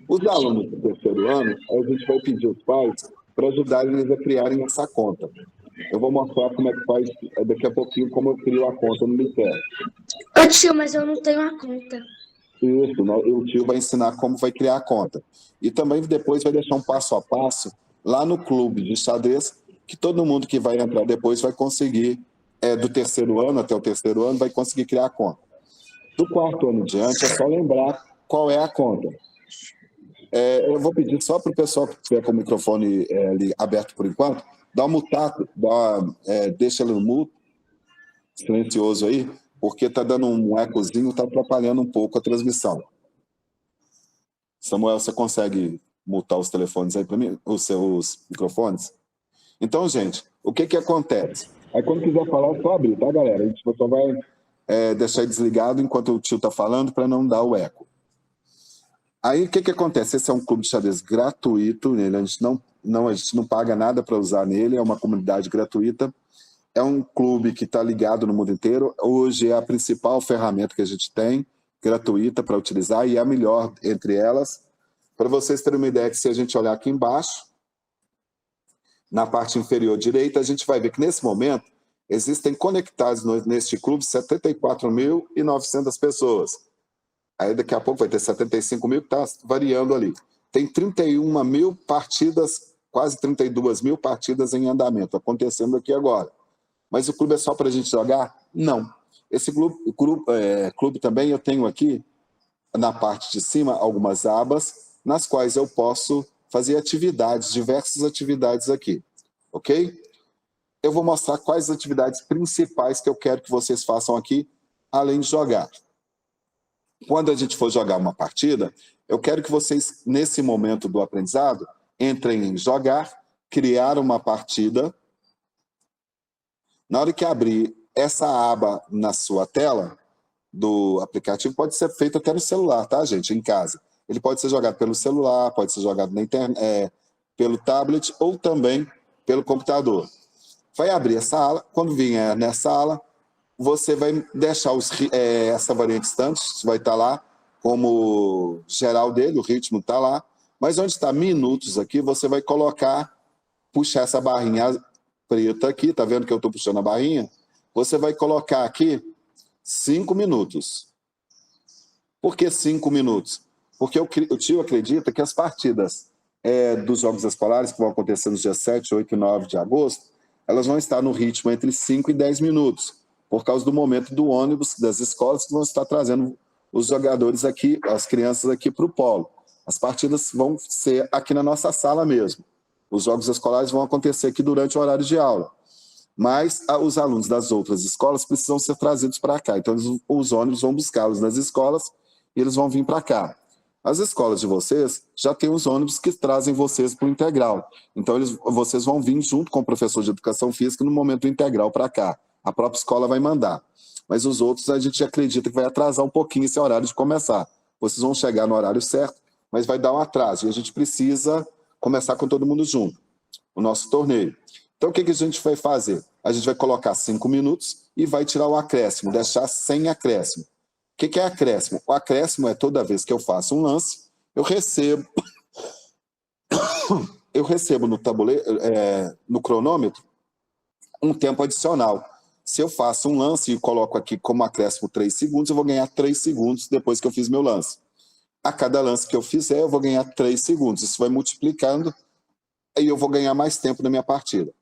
Os alunos do terceiro ano, a gente vai pedir aos pais para ajudarem eles a criarem essa conta. Eu vou mostrar como é que faz daqui a pouquinho, como eu crio a conta no Liquer. Ô tio, mas eu não tenho a conta. Isso, né? O tio vai ensinar como vai criar a conta. E também depois vai deixar um passo a passo lá no clube de xadrez, que todo mundo que vai entrar depois vai conseguir, do terceiro ano até o terceiro ano, vai conseguir criar a conta. Do quarto ano em diante, é só lembrar qual é a conta. Eu vou pedir só para o pessoal que estiver com o microfone aberto por enquanto, dá um mutado, deixa ele no mudo, silencioso aí, porque está dando um ecozinho, está atrapalhando um pouco a transmissão. Samuel, você consegue mutar os telefones aí para mim, os seus microfones? Então, gente, o que acontece? Aí quando quiser falar, é só abrir, tá, galera? A gente só vai deixar ele desligado enquanto o tio está falando para não dar o eco. Aí o que acontece? Esse é um clube de xadrez gratuito, a gente não paga nada para usar nele, é uma comunidade gratuita. É um clube que está ligado no mundo inteiro. Hoje é a principal ferramenta que a gente tem, gratuita para utilizar, e é a melhor entre elas. Para vocês terem uma ideia, que se a gente olhar aqui embaixo, na parte inferior direita, a gente vai ver que nesse momento existem conectados neste clube 74.900 pessoas. Aí daqui a pouco vai ter 75 mil, que está variando ali. Tem 31 mil partidas, quase 32 mil partidas em andamento, acontecendo aqui agora. Mas o clube é só para a gente jogar? Não. Esse clube também eu tenho aqui, na parte de cima, algumas abas, nas quais eu posso fazer atividades, diversas atividades aqui. Ok? Eu vou mostrar quais atividades principais que eu quero que vocês façam aqui, além de jogar. Quando a gente for jogar uma partida, eu quero que vocês, nesse momento do aprendizado, entrem em jogar, criar uma partida. Na hora que abrir essa aba na sua tela do aplicativo, pode ser feito até no celular, tá, gente? Em casa. Ele pode ser jogado pelo celular, pode ser jogado na internet, pelo tablet ou também pelo computador. Vai abrir essa ala. Quando vier nessa ala, você vai deixar essa variante instantes, vai estar lá como geral dele, o ritmo está lá. Mas onde está minutos aqui, você vai puxar essa barrinha preta aqui, tá vendo que eu estou puxando a barrinha? Você vai colocar aqui 5 minutos. Por que 5 minutos? Porque o tio acredita que as partidas dos Jogos Escolares, que vão acontecer nos dias 7, 8 e 9 de agosto, elas vão estar no ritmo entre 5 e 10 minutos, por causa do momento do ônibus das escolas que vão estar trazendo os jogadores aqui, as crianças aqui para o polo. As partidas vão ser aqui na nossa sala mesmo. Os Jogos Escolares vão acontecer aqui durante o horário de aula. Mas os alunos das outras escolas precisam ser trazidos para cá. Então, os ônibus vão buscá-los nas escolas e eles vão vir para cá. As escolas de vocês já têm os ônibus que trazem vocês para o integral. Então, vocês vão vir junto com o professor de educação física no momento integral para cá. A própria escola vai mandar. Mas os outros, a gente acredita que vai atrasar um pouquinho esse horário de começar. Vocês vão chegar no horário certo, mas vai dar um atraso. E a gente precisa começar com todo mundo junto, o nosso torneio. Então, o que a gente vai fazer? A gente vai colocar 5 minutos e vai tirar o acréscimo, deixar sem acréscimo. O que é acréscimo? O acréscimo é toda vez que eu faço um lance, eu recebo no tabuleiro, no cronômetro, um tempo adicional. Se eu faço um lance e coloco aqui como acréscimo 3 segundos, eu vou ganhar 3 segundos depois que eu fiz meu lance. A cada lance que eu fizer, eu vou ganhar 3 segundos. Isso vai multiplicando e eu vou ganhar mais tempo na minha partida.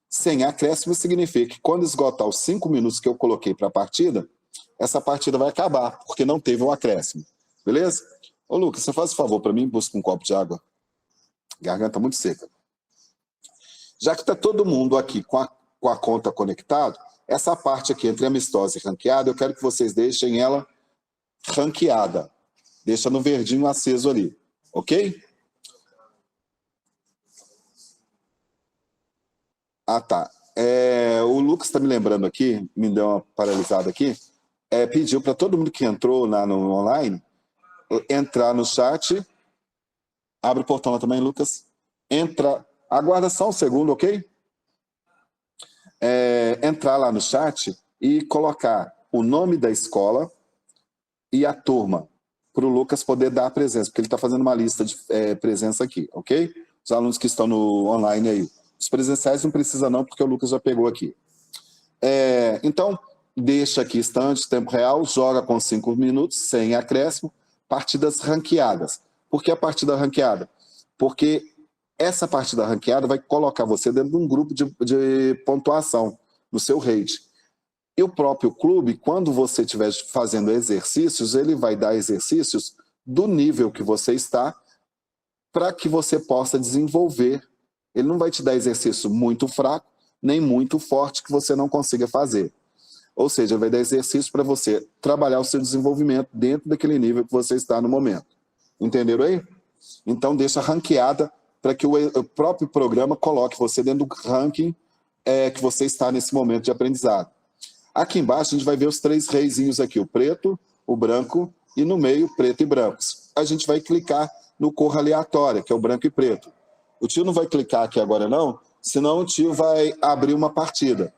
Sem acréscimo significa que quando esgotar os 5 minutos que eu coloquei para a partida, essa partida vai acabar, porque não teve um acréscimo. Beleza? Ô, Lucas, você faz um favor para mim, busca um copo de água. Garganta muito seca. Já que está todo mundo aqui com a conta conectado, essa parte aqui entre amistosa e ranqueada, eu quero que vocês deixem ela ranqueada. Deixa no verdinho aceso ali, ok? Ah, tá. O Lucas está me lembrando aqui, me deu uma paralisada aqui, pediu para todo mundo que entrou lá no online, entrar no chat, abre o portão lá também, Lucas, aguarda só um segundo, ok? Entrar lá no chat e colocar o nome da escola e a turma. para o Lucas poder dar a presença, porque ele está fazendo uma lista de presença aqui, ok? Os alunos que estão no online aí. Os presenciais não precisa não, porque o Lucas já pegou aqui. Então, deixa aqui instante, tempo real, joga com 5 minutos, sem acréscimo, partidas ranqueadas. Por que a partida ranqueada? Porque essa partida ranqueada vai colocar você dentro de um grupo de pontuação, no seu rate. E o próprio clube, quando você estiver fazendo exercícios, ele vai dar exercícios do nível que você está para que você possa desenvolver. Ele não vai te dar exercício muito fraco, nem muito forte que você não consiga fazer. Ou seja, ele vai dar exercício para você trabalhar o seu desenvolvimento dentro daquele nível que você está no momento. Entenderam aí? Então, deixa ranqueada para que o próprio programa coloque você dentro do ranking que você está nesse momento de aprendizado. Aqui embaixo a gente vai ver os 3 reizinhos aqui, o preto, o branco e no meio preto e brancos. A gente vai clicar no cor aleatória, que é o branco e preto. O tio não vai clicar aqui agora não, senão o tio vai abrir uma partida.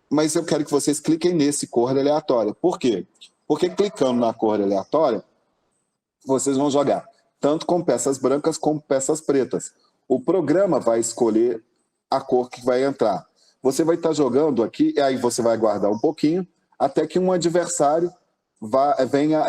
Mas eu quero que vocês cliquem nesse cor aleatória. Por quê? Porque clicando na cor aleatória, vocês vão jogar tanto com peças brancas como peças pretas. O programa vai escolher a cor que vai entrar. Você vai estar jogando aqui, e aí você vai aguardar um pouquinho, até que um adversário venha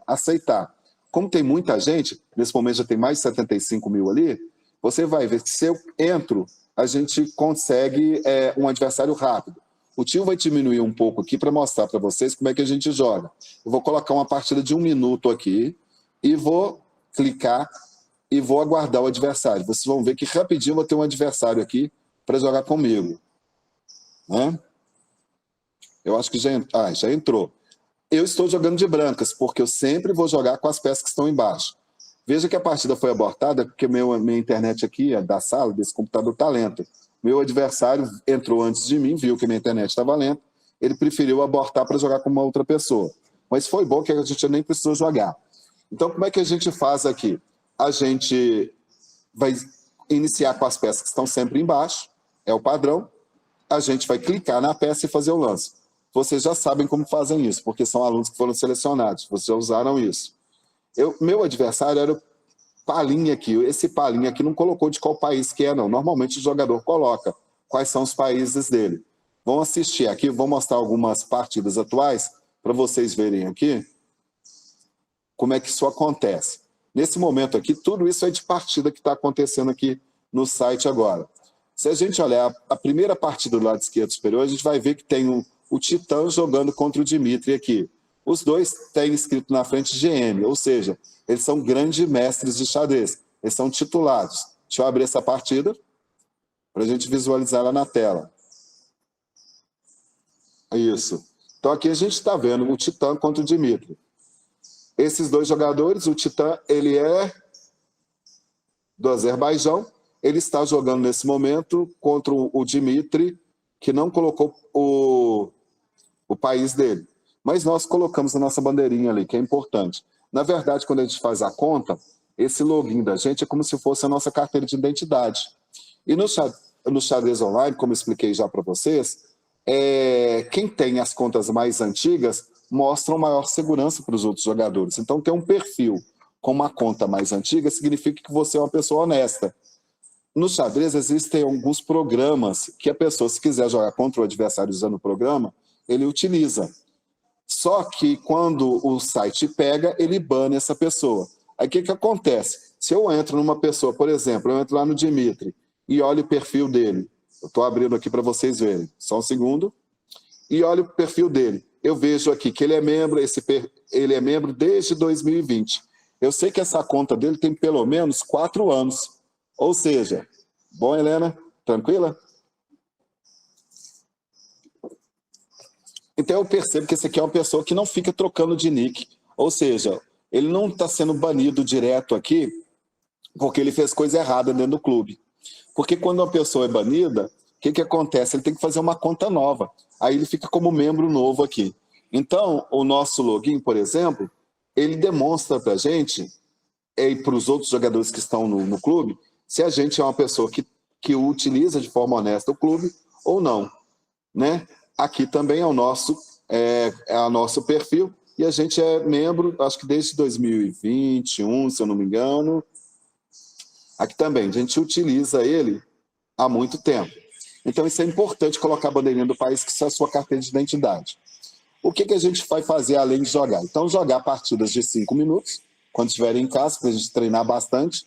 aceitar. Como tem muita gente, nesse momento já tem mais de 75 mil ali, você vai ver que se eu entro, a gente consegue um adversário rápido. O tio vai diminuir um pouco aqui para mostrar para vocês como é que a gente joga. Eu vou colocar uma partida de 1 minuto aqui e vou clicar e vou aguardar o adversário. Vocês vão ver que rapidinho eu vou ter um adversário aqui para jogar comigo. Eu acho que já entrou. Eu estou jogando de brancas, porque eu sempre vou jogar com as peças que estão embaixo. Veja que a partida foi abortada, porque minha internet aqui, da sala, desse computador, está lenta. Meu adversário entrou antes de mim, viu que minha internet estava lenta, ele preferiu abortar para jogar com uma outra pessoa. Mas foi bom que a gente nem precisou jogar. Então, como é que a gente faz aqui? A gente vai iniciar com as peças que estão sempre embaixo, é o padrão. A gente vai clicar na peça e fazer o lance. Vocês já sabem como fazem isso, porque são alunos que foram selecionados, vocês já usaram isso. Meu adversário era o Palinha aqui. Esse Palinha aqui não colocou de qual país que é, não. Normalmente o jogador coloca quais são os países dele. Vão assistir aqui, vou mostrar algumas partidas atuais para vocês verem aqui como é que isso acontece. Nesse momento aqui, tudo isso é de partida que está acontecendo aqui no site agora. Se a gente olhar a primeira partida do lado esquerdo superior, a gente vai ver que tem o Titã jogando contra o Dimitri aqui. Os dois têm escrito na frente GM, ou seja, eles são grandes mestres de xadrez. Eles são titulados. Deixa eu abrir essa partida para a gente visualizar ela na tela. Isso. Então aqui a gente está vendo o Titã contra o Dimitri. Esses dois jogadores, o Titã, ele é do Azerbaijão. Ele está jogando nesse momento contra o Dimitri, que não colocou o país dele. Mas nós colocamos a nossa bandeirinha ali, que é importante. Na verdade, quando a gente faz a conta, esse login da gente é como se fosse a nossa carteira de identidade. E no xadrez online, como eu expliquei já para vocês, quem tem as contas mais antigas mostram maior segurança para os outros jogadores. Então, ter um perfil com uma conta mais antiga significa que você é uma pessoa honesta. No xadrez existem alguns programas que a pessoa, se quiser jogar contra o adversário usando o programa, ele utiliza. Só que quando o site pega, ele bane essa pessoa. Aí o que acontece? Se eu entro numa pessoa, por exemplo, eu entro lá no Dimitri e olho o perfil dele, eu estou abrindo aqui para vocês verem, só um segundo, e olho o perfil dele. Eu vejo aqui que ele é membro, ele é membro desde 2020. Eu sei que essa conta dele tem pelo menos 4 anos. Ou seja, bom, Helena? Tranquila? Então eu percebo que esse aqui é uma pessoa que não fica trocando de nick. Ou seja, ele não está sendo banido direto aqui porque ele fez coisa errada dentro do clube. Porque quando uma pessoa é banida, o que acontece? Ele tem que fazer uma conta nova. Aí ele fica como membro novo aqui. Então, o nosso login, por exemplo, ele demonstra para a gente e para os outros jogadores que estão no clube se a gente é uma pessoa que utiliza de forma honesta o clube ou não. Né? Aqui também é o nosso perfil. e a gente é membro, acho que desde 2021, se eu não me engano. Aqui também, a gente utiliza ele há muito tempo. Então, isso é importante colocar a bandeirinha do país, que isso é a sua carteira de identidade. O que a gente vai fazer além de jogar? Então, jogar partidas de 5 minutos, quando estiverem em casa, para a gente treinar bastante.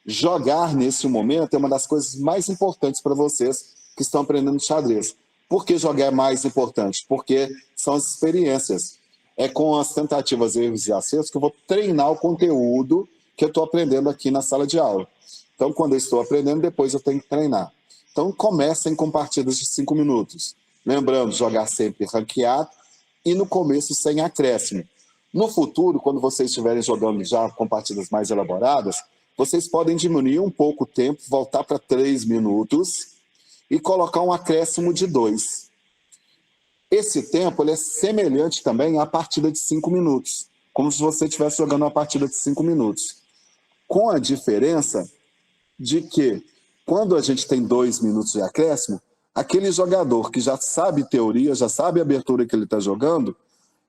Jogar nesse momento é uma das coisas mais importantes para vocês que estão aprendendo xadrez. Por que jogar é mais importante? Porque são as experiências. É com as tentativas, erros e acertos que eu vou treinar o conteúdo que eu estou aprendendo aqui na sala de aula. Então, quando eu estou aprendendo, depois eu tenho que treinar. Então, comecem com partidas de 5 minutos. Lembrando, jogar sempre ranqueado e no começo sem acréscimo. No futuro, quando vocês estiverem jogando já com partidas mais elaboradas, vocês podem diminuir um pouco o tempo, voltar para 3 minutos e colocar um acréscimo de 2. Esse tempo ele é semelhante também à partida de 5 minutos, como se você estivesse jogando uma partida de 5 minutos. Com a diferença de que, quando a gente tem 2 minutos de acréscimo, aquele jogador que já sabe teoria, já sabe a abertura que ele está jogando,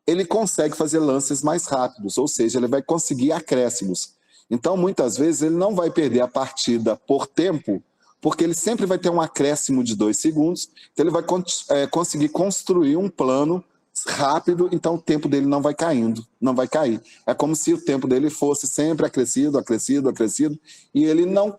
ele consegue fazer lances mais rápidos, ou seja, ele vai conseguir acréscimos. Então, muitas vezes, ele não vai perder a partida por tempo, porque ele sempre vai ter um acréscimo de 2 segundos, então ele vai conseguir construir um plano rápido, então o tempo dele não vai caindo, não vai cair. É como se o tempo dele fosse sempre acrescido, acrescido, acrescido, e ele não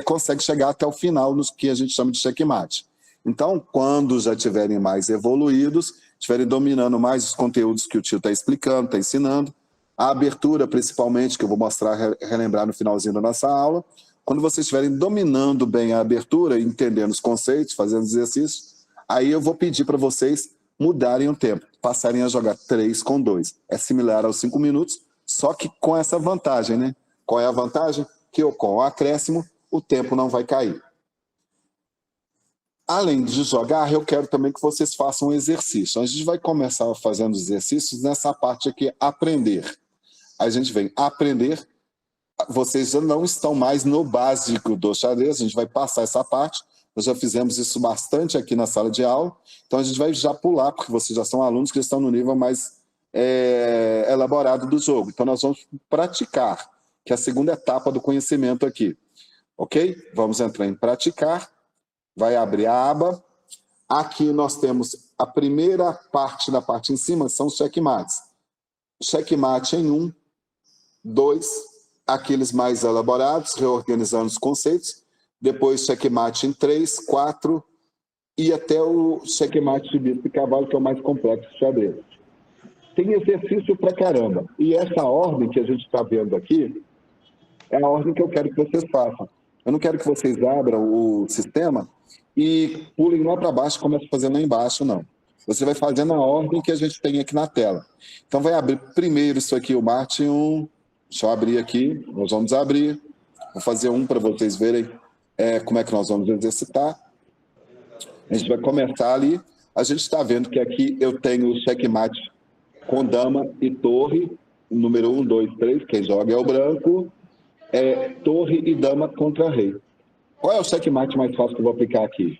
consegue chegar até o final, no que a gente chama de checkmate. Então, quando já estiverem mais evoluídos, estiverem dominando mais os conteúdos que o tio está explicando, está ensinando, a abertura principalmente, que eu vou mostrar, relembrar no finalzinho da nossa aula, quando vocês estiverem dominando bem a abertura, entendendo os conceitos, fazendo exercícios, aí eu vou pedir para vocês mudarem o tempo, passarem a jogar 3 com 2. É similar aos 5 minutos, só que com essa vantagem, né? Qual é a vantagem? Que com o acréscimo, o tempo não vai cair. Além de jogar, eu quero também que vocês façam um exercício. A gente vai começar fazendo exercícios nessa parte aqui, aprender. A gente vem aprender, vocês já não estão mais no básico do xadrez, a gente vai passar essa parte, nós já fizemos isso bastante aqui na sala de aula, então a gente vai já pular, porque vocês já são alunos que estão no nível mais elaborado do jogo. Então nós vamos praticar, que é a segunda etapa do conhecimento aqui. Ok? Vamos entrar em praticar, vai abrir a aba. Aqui nós temos a primeira parte da parte em cima, são os checkmates. Checkmate em 1, 2, aqueles mais elaborados, reorganizando os conceitos. Depois checkmate em 3, 4 e até o checkmate de bispo e cavalo, que é o mais complexo do xadrez. Tem exercício pra caramba. E essa ordem que a gente está vendo aqui é a ordem que eu quero que vocês façam. Eu não quero que vocês abram o sistema e pulem lá para baixo e comecem a fazer lá embaixo, não. Você vai fazendo a ordem que a gente tem aqui na tela. Então vai abrir primeiro isso aqui, o Marte 1. Deixa eu abrir aqui, nós vamos abrir. Vou fazer um para vocês verem como é que nós vamos exercitar. A gente vai começar ali. A gente está vendo que aqui eu tenho o checkmate com dama e torre, número 1, 2, 3, quem joga é o branco, torre e dama contra rei. Qual é o checkmate mais fácil que eu vou aplicar aqui?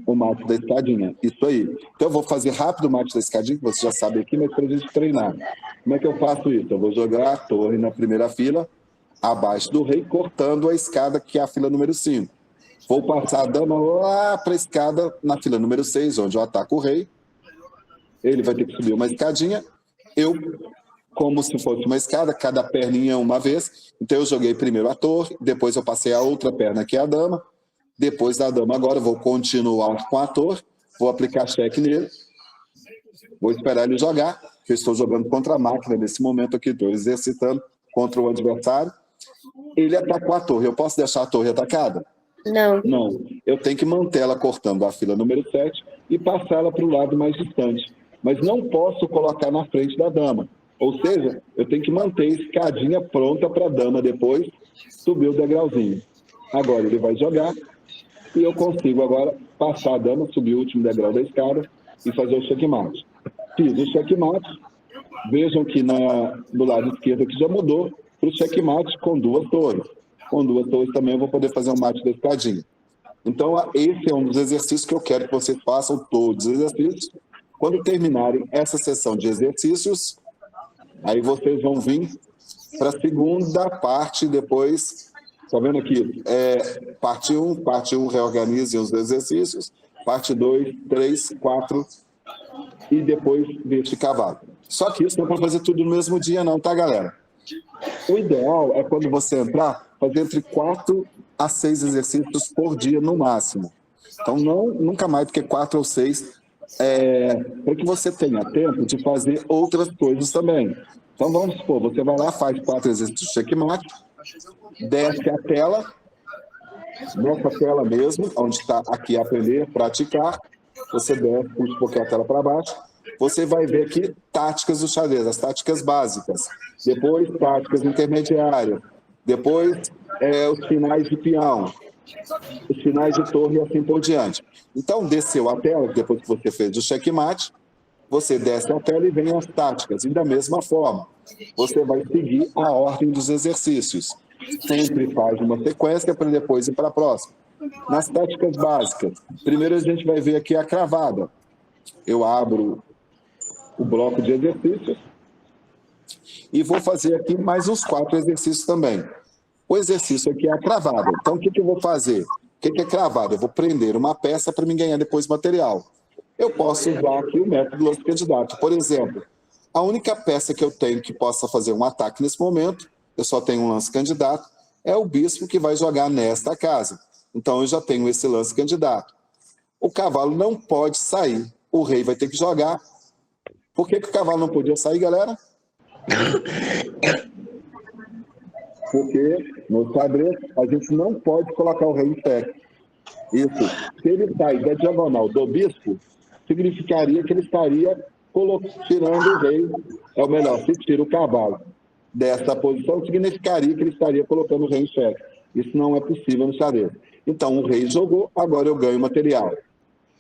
O mate da escadinha, isso aí. Então eu vou fazer rápido o mate da escadinha, que você já sabe aqui, mas para a gente treinar. Como é que eu faço isso? Eu vou jogar a torre na primeira fila, abaixo do rei, cortando a escada, que é a fila número 5. Vou passar a dama lá para a escada, na fila número 6, onde eu ataco o rei. Ele vai ter que subir uma escadinha. Eu, como se fosse uma escada, cada perninha uma vez. Então eu joguei primeiro a torre, depois eu passei a outra perna, que é a dama. Depois da dama, agora eu vou continuar com a torre, vou aplicar cheque nele. Vou esperar ele jogar, que eu estou jogando contra a máquina nesse momento aqui, estou exercitando contra o adversário. Ele atacou a torre. Eu posso deixar a torre atacada? Não. Não. Eu tenho que manter ela cortando a fila número 7 e passar ela para o lado mais distante. Mas não posso colocar na frente da dama. Ou seja, eu tenho que manter a escadinha pronta para a dama depois subir o degrauzinho. Agora ele vai jogar e eu consigo agora passar a dama, subir o último degrau da escada e fazer o checkmate. Fiz o checkmate. Vejam que do lado esquerdo aqui já mudou para o checkmate com 2 torres. Com 2 torres também eu vou poder fazer um mate da escadinha. Então esse é um dos exercícios que eu quero que vocês façam, todos os exercícios, Quando terminarem essa sessão de exercícios, aí vocês vão vir para a segunda parte depois. Está vendo aqui? Parte 1, reorganizem os exercícios. Parte 2, 3, 4 e depois deste cavalo. Só que isso não é para fazer tudo no mesmo dia não, tá, galera? O ideal é quando você entrar, fazer entre 4 a 6 exercícios por dia no máximo. Então, nunca mais do que 4 ou 6, para que você tenha tempo de fazer outras coisas também. Então, vamos supor, você vai lá, faz 4 exercícios de checkmate, desce a tela, nessa tela mesmo, onde está aqui aprender, praticar, você desce, puxa um pouquinho a tela para baixo, você vai ver aqui táticas do xadrez, as táticas básicas, depois táticas intermediárias, depois os finais de peão, os finais de torre e assim por diante. Então, desceu a tela, depois que você fez o checkmate, você desce a tela e vem as táticas. E da mesma forma, você vai seguir a ordem dos exercícios. Sempre faz uma sequência para depois ir para a próxima. Nas táticas básicas, primeiro a gente vai ver aqui a cravada. Eu abro o bloco de exercícios e vou fazer aqui mais uns 4 exercícios também. O exercício aqui é a cravada. Então, o que eu vou fazer? O que é cravada? Eu vou prender uma peça para me ganhar depois material. Eu posso usar aqui o método lance candidato. Por exemplo, a única peça que eu tenho que possa fazer um ataque nesse momento, eu só tenho um lance candidato, é o bispo que vai jogar nesta casa. Então, eu já tenho esse lance candidato. O cavalo não pode sair. O rei vai ter que jogar. Por que o cavalo não podia sair, galera? Porque no xadrez a gente não pode colocar o rei em pé. Isso. Se ele sair da diagonal do bispo, significaria que ele estaria tirando o rei, ou melhor, se tira o cavalo dessa posição, significaria que ele estaria colocando o rei em xeque. Isso não é possível no xadrez. Então, o rei jogou, agora eu ganho material.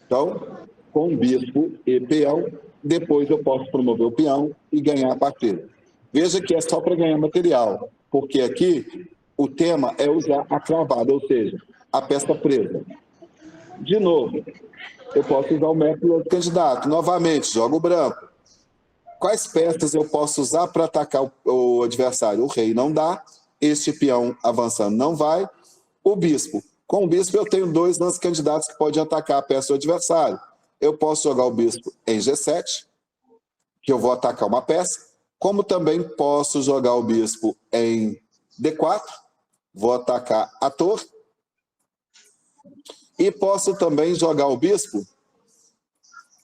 Então, com bispo e peão, depois eu posso promover o peão e ganhar a partida. Veja que é só para ganhar material, porque aqui o tema é usar a cravada, ou seja, a peça presa. De novo, eu posso usar o método do candidato. Novamente, jogo branco. Quais peças eu posso usar para atacar o adversário? O rei não dá, este peão avançando não vai. O bispo. Com o bispo eu tenho 2 lances candidatos que podem atacar a peça do adversário. Eu posso jogar o bispo em G7, que eu vou atacar uma peça, como também posso jogar o bispo em D4, vou atacar a torre, e posso também jogar o bispo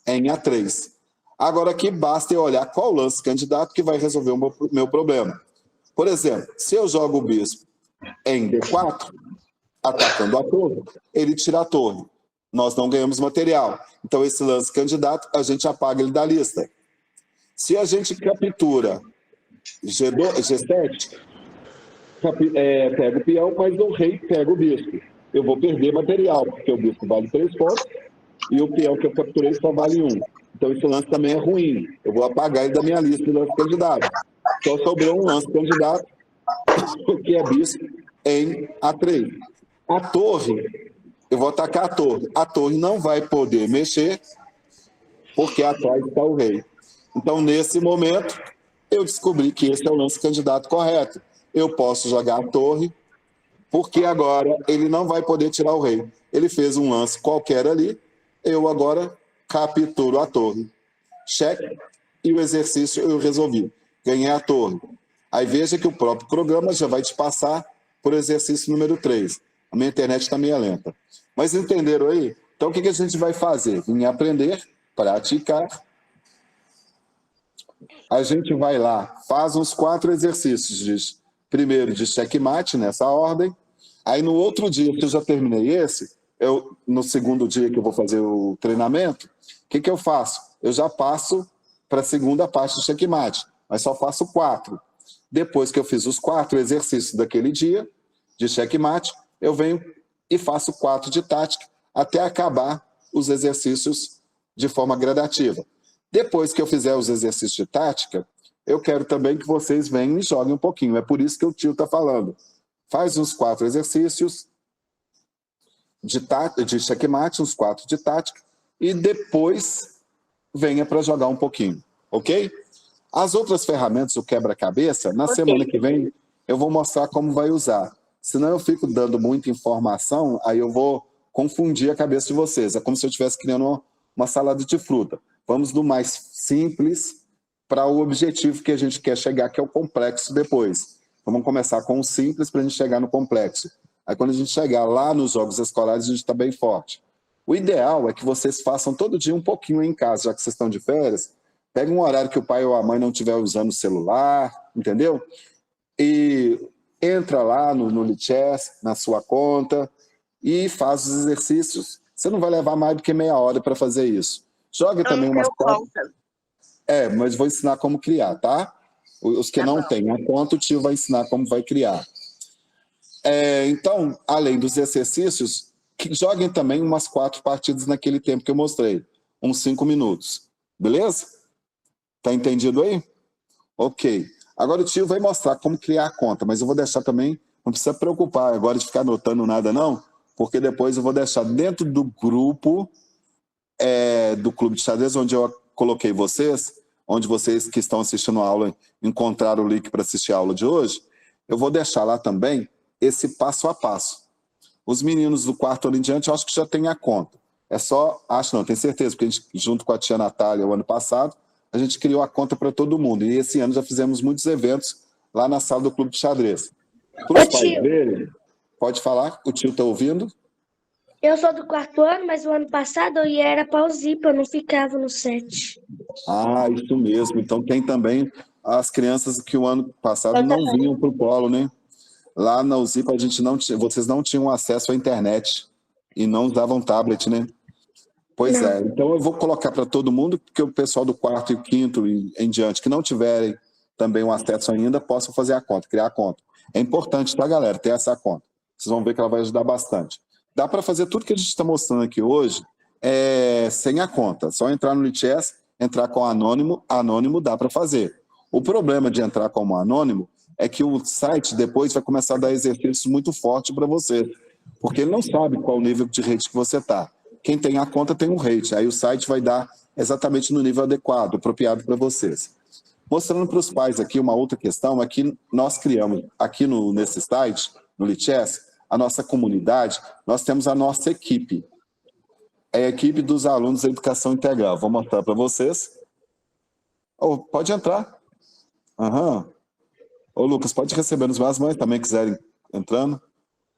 em A3. Agora aqui basta eu olhar qual lance candidato que vai resolver o meu problema. Por exemplo, se eu jogo o bispo em D4, atacando a torre, ele tira a torre. Nós não ganhamos material. Então esse lance candidato, a gente apaga ele da lista. Se a gente captura G7, pega o peão, mas o rei pega o bispo. Eu vou perder material, porque o bispo vale 3 pontos e o peão que eu capturei só vale 1. Então esse lance também é ruim. Eu vou apagar ele da minha lista de lance candidato. Só sobrou um lance candidato, que é bispo em A3. A torre, eu vou atacar a torre. A torre não vai poder mexer, porque atrás está o rei. Então, nesse momento, eu descobri que esse é o lance candidato correto. Eu posso jogar a torre, porque agora ele não vai poder tirar o rei. Ele fez um lance qualquer ali, eu agora capturo a torre. Cheque, e o exercício eu resolvi. Ganhei a torre. Aí veja que o próprio programa já vai te passar por exercício número 3. A minha internet está meio lenta. Mas entenderam aí? Então, o que a gente vai fazer? Vim aprender, praticar. A gente vai lá, faz uns 4 exercícios. Primeiro de checkmate, nessa ordem. Aí, no outro dia, que eu já terminei esse, no segundo dia que eu vou fazer o treinamento, o que eu faço? Eu já passo para a segunda parte do checkmate, mas só faço 4. Depois que eu fiz os 4 exercícios daquele dia, de checkmate, eu venho e faço 4 de tática, até acabar os exercícios de forma gradativa. Depois que eu fizer os exercícios de tática, eu quero também que vocês venham e joguem um pouquinho. É por isso que o tio está falando. Faz uns 4 exercícios de checkmate, uns 4 de tática, e depois venha para jogar um pouquinho, ok? As outras ferramentas, o quebra-cabeça, na Ok. semana que vem eu vou mostrar como vai usar. Senão eu fico dando muita informação, aí eu vou confundir a cabeça de vocês. É como se eu estivesse criando uma salada de fruta. Vamos do mais simples para o objetivo que a gente quer chegar, que é o complexo depois. Então, vamos começar com o simples para a gente chegar no complexo. Aí quando a gente chegar lá nos jogos escolares, a gente está bem forte. O ideal é que vocês façam todo dia um pouquinho em casa, já que vocês estão de férias. Pega um horário que o pai ou a mãe não estiver usando o celular, entendeu? E entra lá no Lichess, na sua conta, e faz os exercícios. Você não vai levar mais do que meia hora para fazer isso. Joga também umas quatro. Mas vou ensinar como criar, tá? Os que não têm a conta, o tio vai ensinar como vai criar. Então, além dos exercícios, joguem também umas 4 partidas naquele tempo que eu mostrei. Uns 5 minutos. Beleza? Tá entendido aí? Ok. Agora o tio vai mostrar como criar a conta, mas eu vou deixar também, não precisa preocupar agora de ficar anotando nada não, porque depois eu vou deixar dentro do grupo do Clube de Xadrez, onde eu coloquei vocês, onde vocês que estão assistindo a aula encontraram o link para assistir a aula de hoje, eu vou deixar lá também esse passo a passo. Os meninos do 4º ano em diante, eu acho que já tem a conta. Tenho certeza, porque a gente, junto com a tia Natália, o ano passado, a gente criou a conta para todo mundo. E esse ano já fizemos muitos eventos lá na sala do Clube de Xadrez. Para os pais verem, pode falar, o tio está ouvindo? Eu sou do 4º ano, mas o ano passado eu era para o Zipa, eu não ficava no 7. Ah, isso mesmo. Então tem também as crianças que o ano passado não vinham para o polo, né? Lá na UZIPA a gente não tinha, vocês não tinham acesso à internet e não usavam tablet, né? Pois Não. então eu vou colocar para todo mundo, porque o pessoal do 4º e 5º e em diante que não tiverem também o acesso ainda, possam fazer a conta, criar a conta. É importante, tá, galera, ter essa conta. Vocês vão ver que ela vai ajudar bastante. Dá para fazer tudo que a gente está mostrando aqui hoje sem a conta. Só entrar no Lichess, entrar com anônimo dá para fazer. O problema de entrar como anônimo é que o site depois vai começar a dar exercícios muito fortes para você, porque ele não sabe qual o nível de rate que você está. Quem tem a conta tem um rate, aí o site vai dar exatamente no nível adequado, apropriado para vocês. Mostrando para os pais aqui uma outra questão, é que nós criamos aqui nesse site, no Lichess, a nossa comunidade, nós temos a nossa equipe. É a equipe dos alunos da Educação Integral. Vou mostrar para vocês. Pode entrar. Ô, Lucas, pode receber os meus mães também quiserem entrando.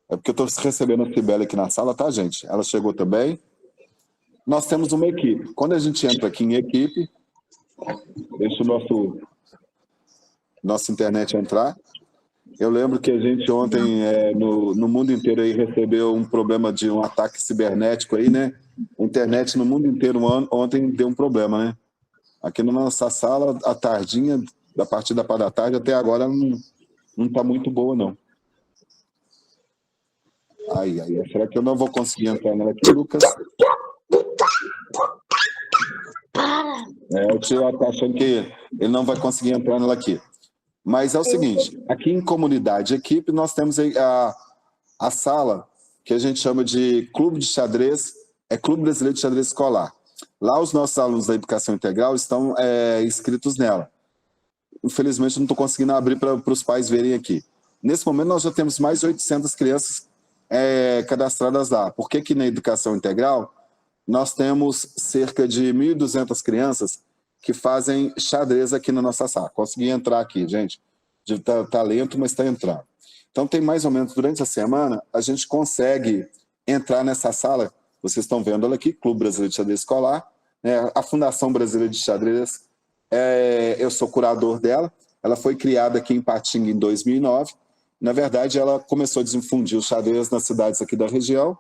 É porque eu estou recebendo a Cibele aqui na sala, tá, gente? Ela chegou também. Nós temos uma equipe. Quando a gente entra aqui em equipe, deixa o nossa internet entrar. Eu lembro que a gente ontem, no mundo inteiro, aí, recebeu um problema de um ataque cibernético aí, né? A internet no mundo inteiro ontem deu um problema, né? Aqui na nossa sala, a tardinha, da partir da parte da tarde até agora, não está muito boa, não. Será que eu não vou conseguir entrar nela aqui, Lucas? O tio está achando que ele não vai conseguir entrar nela aqui. Mas é o seguinte, aqui em comunidade, equipe, nós temos a sala que a gente chama de Clube de Xadrez, Clube Brasileiro de Xadrez Escolar. Lá os nossos alunos da Educação Integral estão inscritos nela. Infelizmente não estou conseguindo abrir para os pais verem aqui. Nesse momento nós já temos mais de 800 crianças cadastradas lá. Por que na Educação Integral nós temos cerca de 1.200 crianças que fazem xadrez aqui na nossa sala? Consegui entrar aqui, gente. Tá lento, mas está entrando. Então tem mais ou menos, durante a semana, a gente consegue entrar nessa sala, vocês estão vendo ela aqui, Clube Brasileiro de Xadrez Escolar, a Fundação Brasileira de Xadrez, eu sou curador dela, ela foi criada aqui em Patinga em 2009, na verdade ela começou a difundir o xadrez nas cidades aqui da região,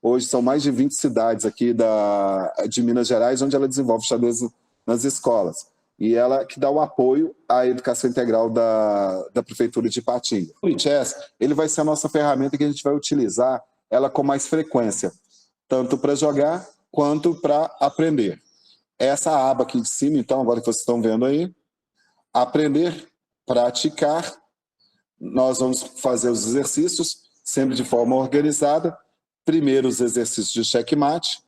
hoje são mais de 20 cidades aqui de Minas Gerais, onde ela desenvolve xadrez nas escolas, e ela que dá o apoio à educação integral da Prefeitura de Ipatinga. O Lichess, ele vai ser a nossa ferramenta que a gente vai utilizar ela com mais frequência, tanto para jogar quanto para aprender. Essa aba aqui de cima, então, agora que vocês estão vendo aí, aprender, praticar, nós vamos fazer os exercícios, sempre de forma organizada, primeiro os exercícios de checkmate,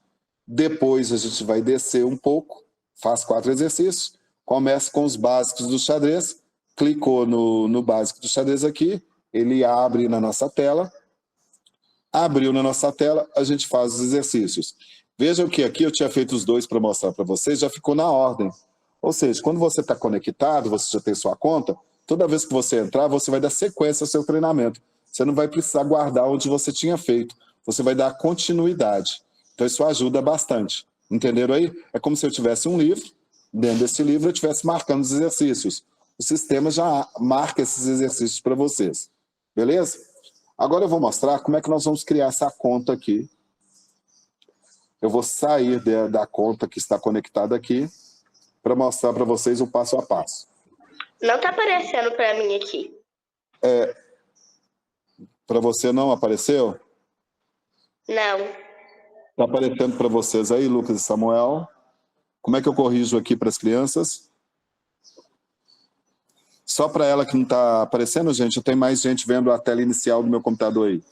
depois a gente vai descer um pouco, faz 4 exercícios, começa com os básicos do xadrez, clicou no básico do xadrez aqui, ele abre na nossa tela, abriu na nossa tela, a gente faz os exercícios. Vejam que aqui eu tinha feito os 2 para mostrar para vocês, já ficou na ordem. Ou seja, quando você está conectado, você já tem sua conta, toda vez que você entrar, você vai dar sequência ao seu treinamento. Você não vai precisar guardar onde você tinha feito, você vai dar continuidade. Então isso ajuda bastante. Entenderam aí? É como se eu tivesse um livro, dentro desse livro eu estivesse marcando os exercícios. O sistema já marca esses exercícios para vocês. Beleza? Agora eu vou mostrar como é que nós vamos criar essa conta aqui. Eu vou sair da conta que está conectada aqui para mostrar para vocês o passo a passo. Não tá aparecendo para mim aqui. Para você não apareceu? Não. Está aparecendo para vocês aí, Lucas e Samuel? Como é que eu corrijo aqui para as crianças? Só para ela que não está aparecendo, gente, tem mais gente vendo a tela inicial do meu computador aí.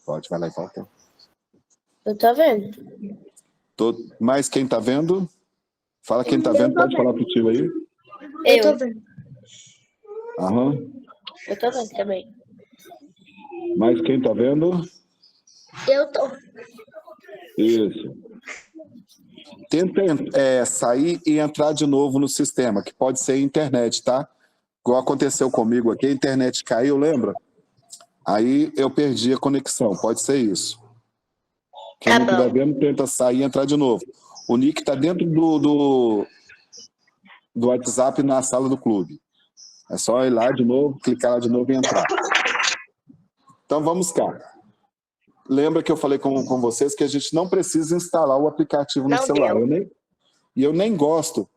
Pode, vai lá e volta. Eu tô vendo. Mais quem está vendo? Fala quem está vendo, pode falar pro tio aí. Eu tô vendo. Aham. Eu tô vendo também. Mais quem está vendo? Eu tô. Isso. Tenta sair e entrar de novo no sistema, que pode ser internet, tá? Igual aconteceu comigo aqui, a internet caiu, lembra? Aí eu perdi a conexão, pode ser isso. Quem não estiver vendo, tenta sair e entrar de novo. O nick está dentro do WhatsApp na sala do clube. É só ir lá de novo, clicar lá de novo e entrar. Então vamos cá. Lembra que eu falei com vocês que a gente não precisa instalar o aplicativo no celular. Eu nem gosto.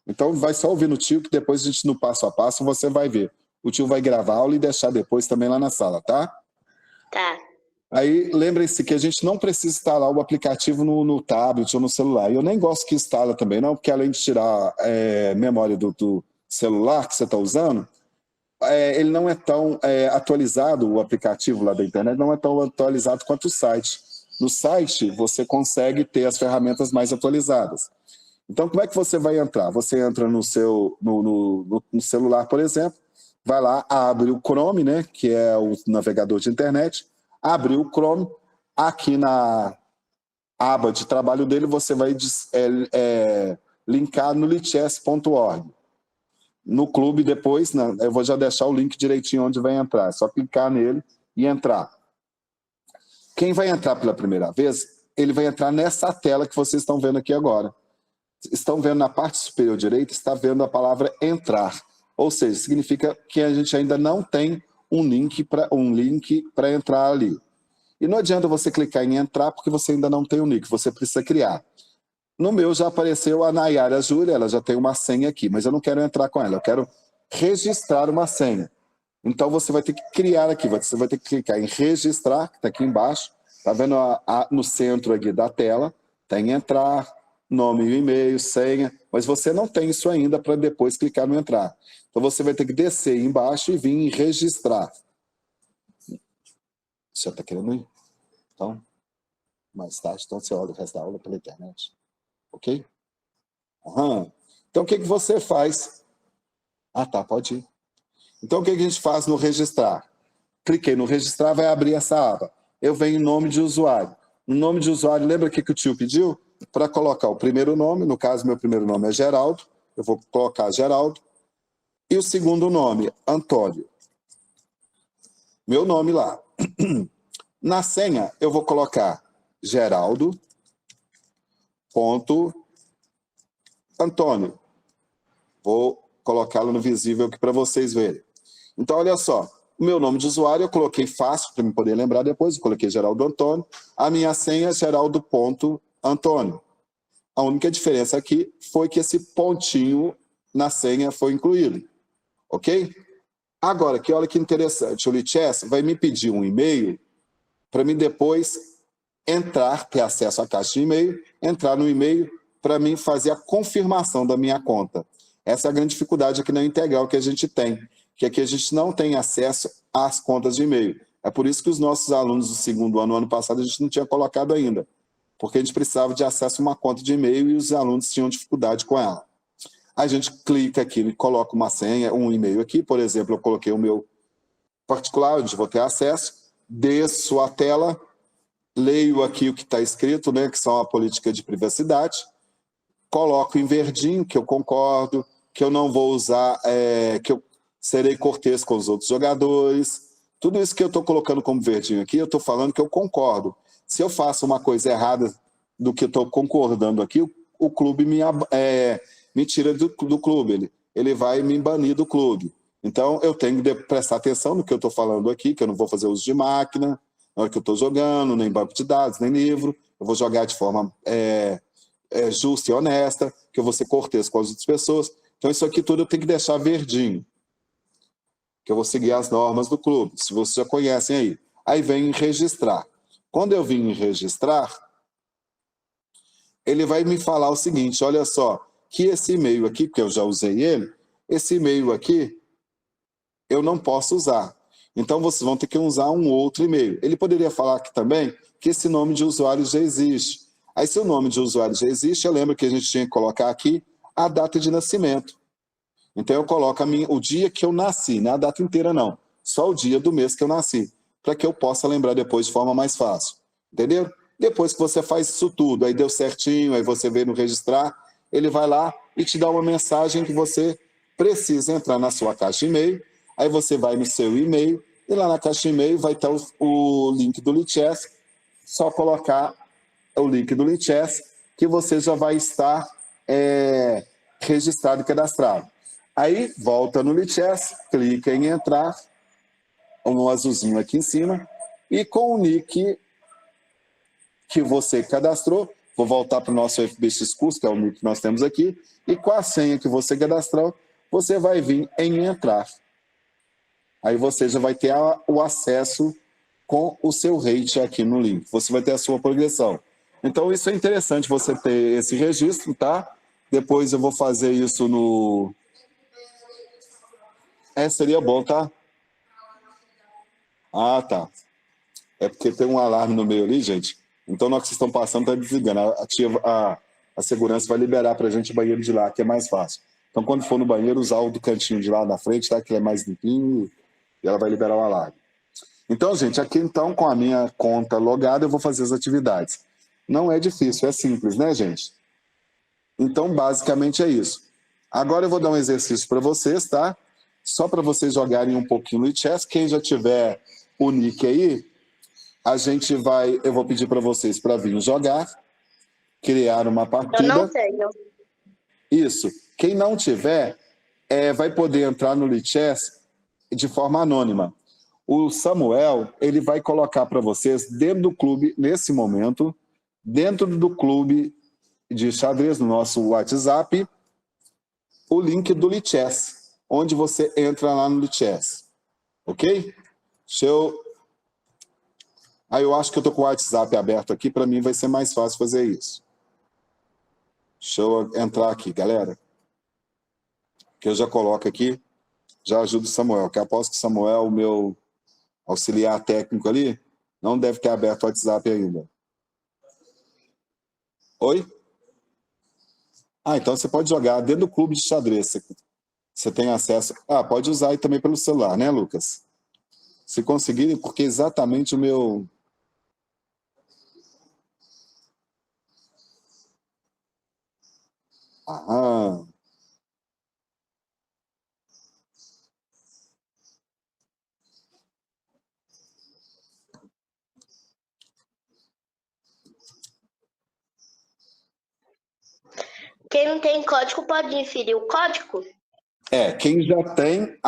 Então vai só ouvir no tio, que depois a gente no passo a passo você vai ver. O tio vai gravar a aula e deixar depois também lá na sala, tá? Tá. Aí lembrem-se que a gente não precisa instalar o aplicativo no tablet ou no celular. Eu nem gosto que instala também, não, porque além de tirar memória do celular que você está usando, ele não é tão atualizado, o aplicativo lá da internet não é tão atualizado quanto o site. No site, você consegue ter as ferramentas mais atualizadas. Então, como é que você vai entrar? Você entra no celular, por exemplo, vai lá, abre o Chrome, né, que é o navegador de internet, abre o Chrome, aqui na aba de trabalho dele, você vai linkar no lichess.org. No clube depois, eu vou já deixar o link direitinho onde vai entrar, é só clicar nele e entrar. Quem vai entrar pela primeira vez, ele vai entrar nessa tela que vocês estão vendo aqui agora. Estão vendo na parte superior direita, está vendo a palavra entrar. Ou seja, significa que a gente ainda não tem um link para entrar ali. E não adianta você clicar em entrar porque você ainda não tem um link, você precisa criar. No meu já apareceu a Nayara Júlia, ela já tem uma senha aqui, mas eu não quero entrar com ela, eu quero registrar uma senha. Então você vai ter que criar aqui, você vai ter que clicar em registrar, que está aqui embaixo, está vendo no centro aqui da tela, tem entrar, nome e e-mail, senha, mas você não tem isso ainda para depois clicar no entrar. Então você vai ter que descer embaixo e vir em registrar. Você já está querendo ir? Então, mais tarde, então você olha o resto da aula pela internet. Ok? Uhum. Então o que você faz? Ah tá, pode ir. Então o que a gente faz no registrar? Cliquei no registrar, vai abrir essa aba. Eu venho em nome de usuário. No nome de usuário, lembra o que o tio pediu? Para colocar o primeiro nome, no caso meu primeiro nome é Geraldo, eu vou colocar Geraldo. E o segundo nome, Antônio. Meu nome lá. Na senha, eu vou colocar Geraldo, Antônio. Vou colocá-lo no visível aqui para vocês verem. Então, olha só. O meu nome de usuário eu coloquei fácil, para me poder lembrar depois. Eu coloquei Geraldo Antônio. A minha senha é Geraldo.Antônio. A única diferença aqui foi que esse pontinho na senha foi incluído. Ok? Agora, aqui, olha que interessante. O Lichess vai me pedir um e-mail para mim depois entrar, ter acesso à caixa de e-mail, entrar no e-mail para mim fazer a confirmação da minha conta. Essa é a grande dificuldade aqui na Integral que a gente tem, que aqui a gente não tem acesso às contas de e-mail. É por isso que os nossos alunos do segundo ano, ano passado, a gente não tinha colocado ainda. porque a gente precisava de acesso a uma conta de e-mail e os alunos tinham dificuldade com ela. A gente clica aqui e coloca uma senha, um e-mail aqui, por exemplo, eu coloquei o meu particular, onde vou ter acesso, desço a tela, leio aqui o que está escrito, né, que são a política de privacidade, coloco em verdinho, que eu concordo, que eu não vou usar, que eu serei cortês com os outros jogadores. Tudo isso que eu estou colocando como verdinho aqui, eu estou falando que eu concordo. Se eu faço uma coisa errada do que eu estou concordando aqui, o clube me tira do clube, ele vai me banir do clube. Então, eu tenho que prestar atenção no que eu estou falando aqui, que eu não vou fazer uso de máquina na hora que eu estou jogando, nem banco de dados, nem livro. Eu vou jogar de forma justa e honesta, que eu vou ser cortês com as outras pessoas. Então, isso aqui tudo eu tenho que deixar verdinho, que eu vou seguir as normas do clube, se vocês já conhecem aí. Aí vem em registrar. Quando eu vim em registrar, ele vai me falar o seguinte, olha só, que esse e-mail aqui, porque eu já usei ele, esse e-mail aqui, eu não posso usar. Então, vocês vão ter que usar um outro e-mail. Ele poderia falar aqui também que esse nome de usuário já existe. Aí, se o nome de usuário já existe, eu lembro que a gente tinha que colocar aqui a data de nascimento. Então, eu coloco o dia que eu nasci, não é a data inteira, não. Só o dia do mês que eu nasci, para que eu possa lembrar depois de forma mais fácil. Entendeu? Depois que você faz isso tudo, aí deu certinho, aí você vem no registrar, ele vai lá e te dá uma mensagem que você precisa entrar na sua caixa de e-mail. Aí você vai no seu e-mail e lá na caixa de e-mail vai estar o link do Lichess. Só colocar o link do Lichess que você já vai estar registrado e cadastrado. Aí volta no Lichess, clica em entrar, no azulzinho aqui em cima, e com o nick que você cadastrou, vou voltar para o nosso FBX Curso, que é o nick que nós temos aqui, e com a senha que você cadastrou, você vai vir em entrar. Aí você já vai ter o acesso com o seu rate aqui no link. Você vai ter a sua progressão. Então, isso é interessante você ter esse registro, tá? Depois eu vou fazer isso no... seria bom, tá? Ah, tá. É porque tem um alarme no meio ali, gente. Então, na hora que vocês estão passando, está desligando. A segurança vai liberar para a gente o banheiro de lá, que é mais fácil. Então, quando for no banheiro, usar o do cantinho de lá na frente, tá? Que ele é mais limpinho e ela vai liberar o alarme. Então, gente, aqui então, com a minha conta logada, eu vou fazer as atividades. Não é difícil, é simples, né, gente? Então, basicamente é isso. Agora eu vou dar um exercício para vocês, tá? Só para vocês jogarem um pouquinho no Lichess. Quem já tiver o nick aí, eu vou pedir para vocês para vir jogar, criar uma partida. Eu não tenho. Isso. Quem não tiver, vai poder entrar no Lichess de forma anônima. O Samuel, ele vai colocar para vocês, dentro do clube, nesse momento, dentro do clube de xadrez, no nosso WhatsApp, o link do Lichess, onde você entra lá no Lichess. Ok? Eu acho que eu estou com o WhatsApp aberto aqui, para mim vai ser mais fácil fazer isso. Deixa eu entrar aqui, galera. Que eu já coloco aqui, já ajudo o Samuel, que aposto que o Samuel, o meu auxiliar técnico ali, não deve ter aberto o WhatsApp ainda. Oi? Então você pode jogar dentro do clube de xadrez. Você tem acesso... pode usar aí também pelo celular, né, Lucas? Se conseguirem, porque exatamente o meu... Quem não tem código pode inserir o código? Quem já tem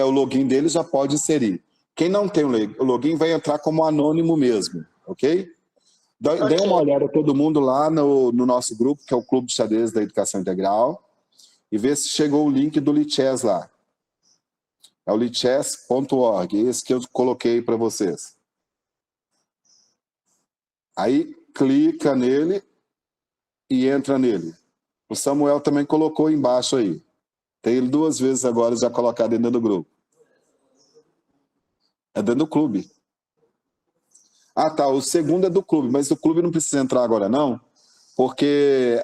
o login dele já pode inserir. Quem não tem o login vai entrar como anônimo mesmo, ok? Dê uma olhada todo mundo lá no nosso grupo, que é o Clube de Xadrez da Educação Integral, e vê se chegou o link do Lichess lá. É o lichess.org, esse que eu coloquei para vocês. Aí clica nele e entra nele. O Samuel também colocou embaixo aí. Tem ele 2 vezes agora já colocado dentro do grupo. É dentro do clube. Ah, tá, o segundo é do clube, mas o clube não precisa entrar agora não, porque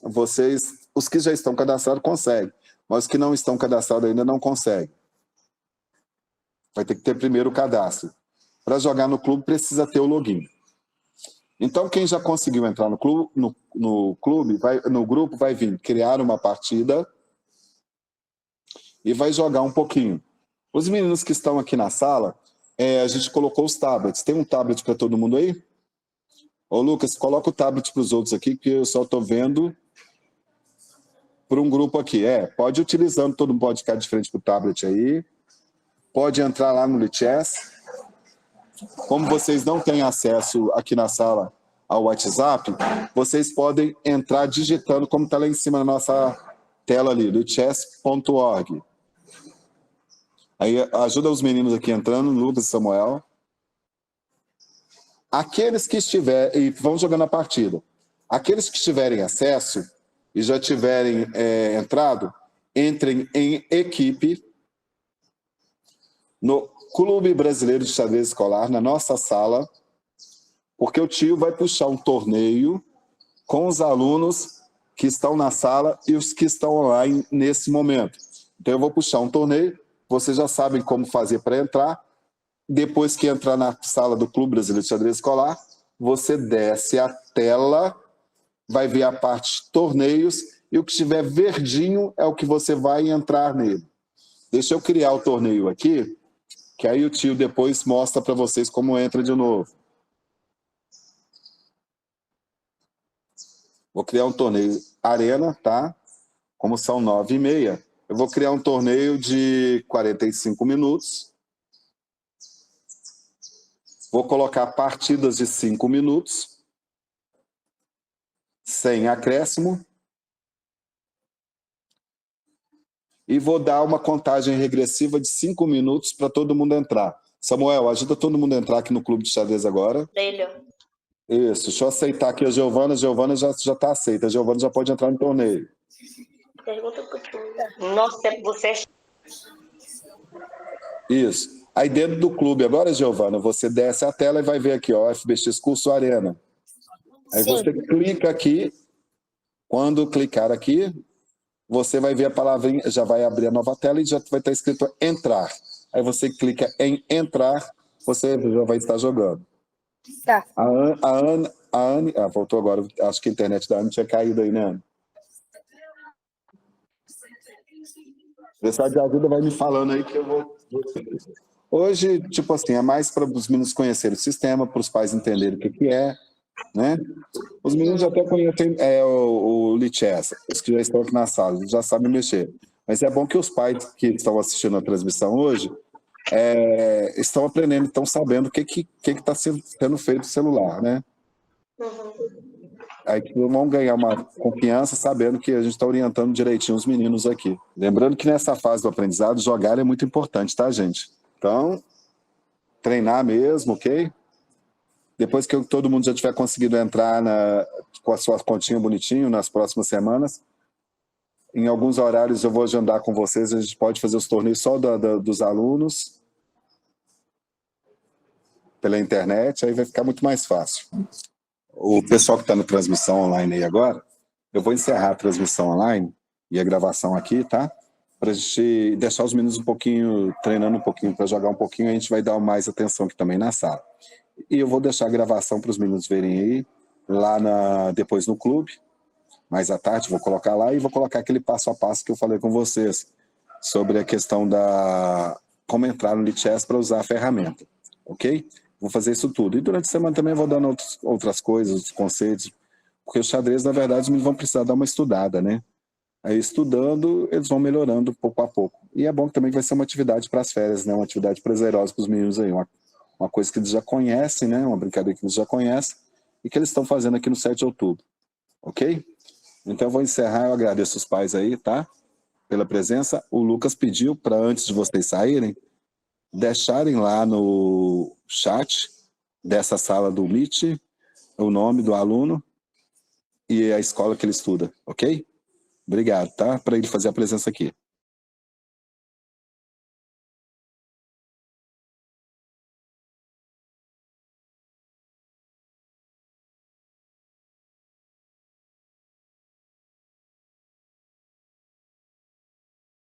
vocês, os que já estão cadastrados conseguem, mas os que não estão cadastrados ainda não conseguem. Vai ter que ter primeiro o cadastro. Para jogar no clube precisa ter o login. Então quem já conseguiu entrar no clube, no grupo vai vir criar uma partida e vai jogar um pouquinho. Os meninos que estão aqui na sala, a gente colocou os tablets. Tem um tablet para todo mundo aí? Ô Lucas, coloca o tablet para os outros aqui, que eu só estou vendo por um grupo aqui. Pode ir utilizando, todo mundo pode ficar de frente para o tablet aí. Pode entrar lá no Lichess. Como vocês não têm acesso aqui na sala ao WhatsApp, vocês podem entrar digitando, como está lá em cima na nossa tela ali, lichess.org. Aí ajuda os meninos aqui entrando, Lucas e Samuel. Aqueles que estiverem, e vão jogando a partida, aqueles que tiverem acesso e já tiverem entrado, entrem em equipe no Clube Brasileiro de Xadrez Escolar, na nossa sala, porque o tio vai puxar um torneio com os alunos que estão na sala e os que estão online nesse momento. Então eu vou puxar um torneio, vocês já sabem como fazer para entrar. Depois que entrar na sala do Clube Brasileiro de Xadrez Escolar, você desce a tela, vai ver a parte torneios, e o que estiver verdinho é o que você vai entrar nele. Deixa eu criar o torneio aqui, que aí o tio depois mostra para vocês como entra de novo. Vou criar um torneio Arena, tá? Como são 9h30, eu vou criar um torneio de 45 minutos. Vou colocar partidas de 5 minutos, sem acréscimo. E vou dar uma contagem regressiva de 5 minutos para todo mundo entrar. Samuel, ajuda todo mundo a entrar aqui no Clube de Xadrez agora. Isso, deixa eu aceitar aqui a Giovana. A Giovana já está aceita. A Giovana já pode entrar no torneio. Pergunta pro tio. Nossa, você... Isso. Aí dentro do clube agora, Giovana, você desce a tela e vai ver aqui, ó, FBX Curso Arena. Aí você clica aqui. Quando clicar aqui, você vai ver a palavrinha, já vai abrir a nova tela e já vai estar escrito entrar. Aí você clica em entrar, você já vai estar jogando. Tá. A Anne, voltou agora, acho que a internet da Anne tinha caído aí, né, Anne? O pessoal de ajuda vai me falando aí que eu vou... Hoje, tipo assim, é mais para os meninos conhecerem o sistema, para os pais entenderem o que é, né? Os meninos já até conhecem o Lichess, os que já estão aqui na sala, eles já sabem mexer. Mas é bom que os pais que estão assistindo a transmissão hoje estão aprendendo, estão sabendo o que está sendo feito no celular, né? Aí que vão ganhar uma confiança sabendo que a gente está orientando direitinho os meninos aqui. Lembrando que nessa fase do aprendizado, jogar é muito importante, tá, gente? Então, treinar mesmo, ok? Depois que todo mundo já tiver conseguido entrar com a sua continha bonitinho nas próximas semanas, em alguns horários eu vou agendar com vocês, a gente pode fazer os torneios só dos alunos pela internet, aí vai ficar muito mais fácil. O pessoal que está na transmissão online aí agora, eu vou encerrar a transmissão online e a gravação aqui, tá? Para a gente deixar os meninos um pouquinho, treinando um pouquinho, para jogar um pouquinho, a gente vai dar mais atenção aqui também na sala. E eu vou deixar a gravação para os meninos verem aí, lá depois no clube, mais à tarde, vou colocar lá e vou colocar aquele passo a passo que eu falei com vocês, sobre a questão como entrar no Lichess para usar a ferramenta, ok? Vou fazer isso tudo. E durante a semana também vou dando outras coisas, outros conceitos, porque o xadrez, na verdade, os meninos vão precisar dar uma estudada, né? Aí estudando, eles vão melhorando pouco a pouco. E é bom que também vai ser uma atividade para as férias, né? Uma atividade prazerosa para os meninos aí, uma coisa que eles já conhecem, né? Uma brincadeira que eles já conhecem e que eles estão fazendo aqui no 7 de outubro, ok? Então eu vou encerrar, eu agradeço os pais aí, tá? Pela presença. O Lucas pediu para, antes de vocês saírem, deixarem lá no chat dessa sala do Meet o nome do aluno e a escola que ele estuda, ok? Obrigado, tá? Para ele fazer a presença aqui.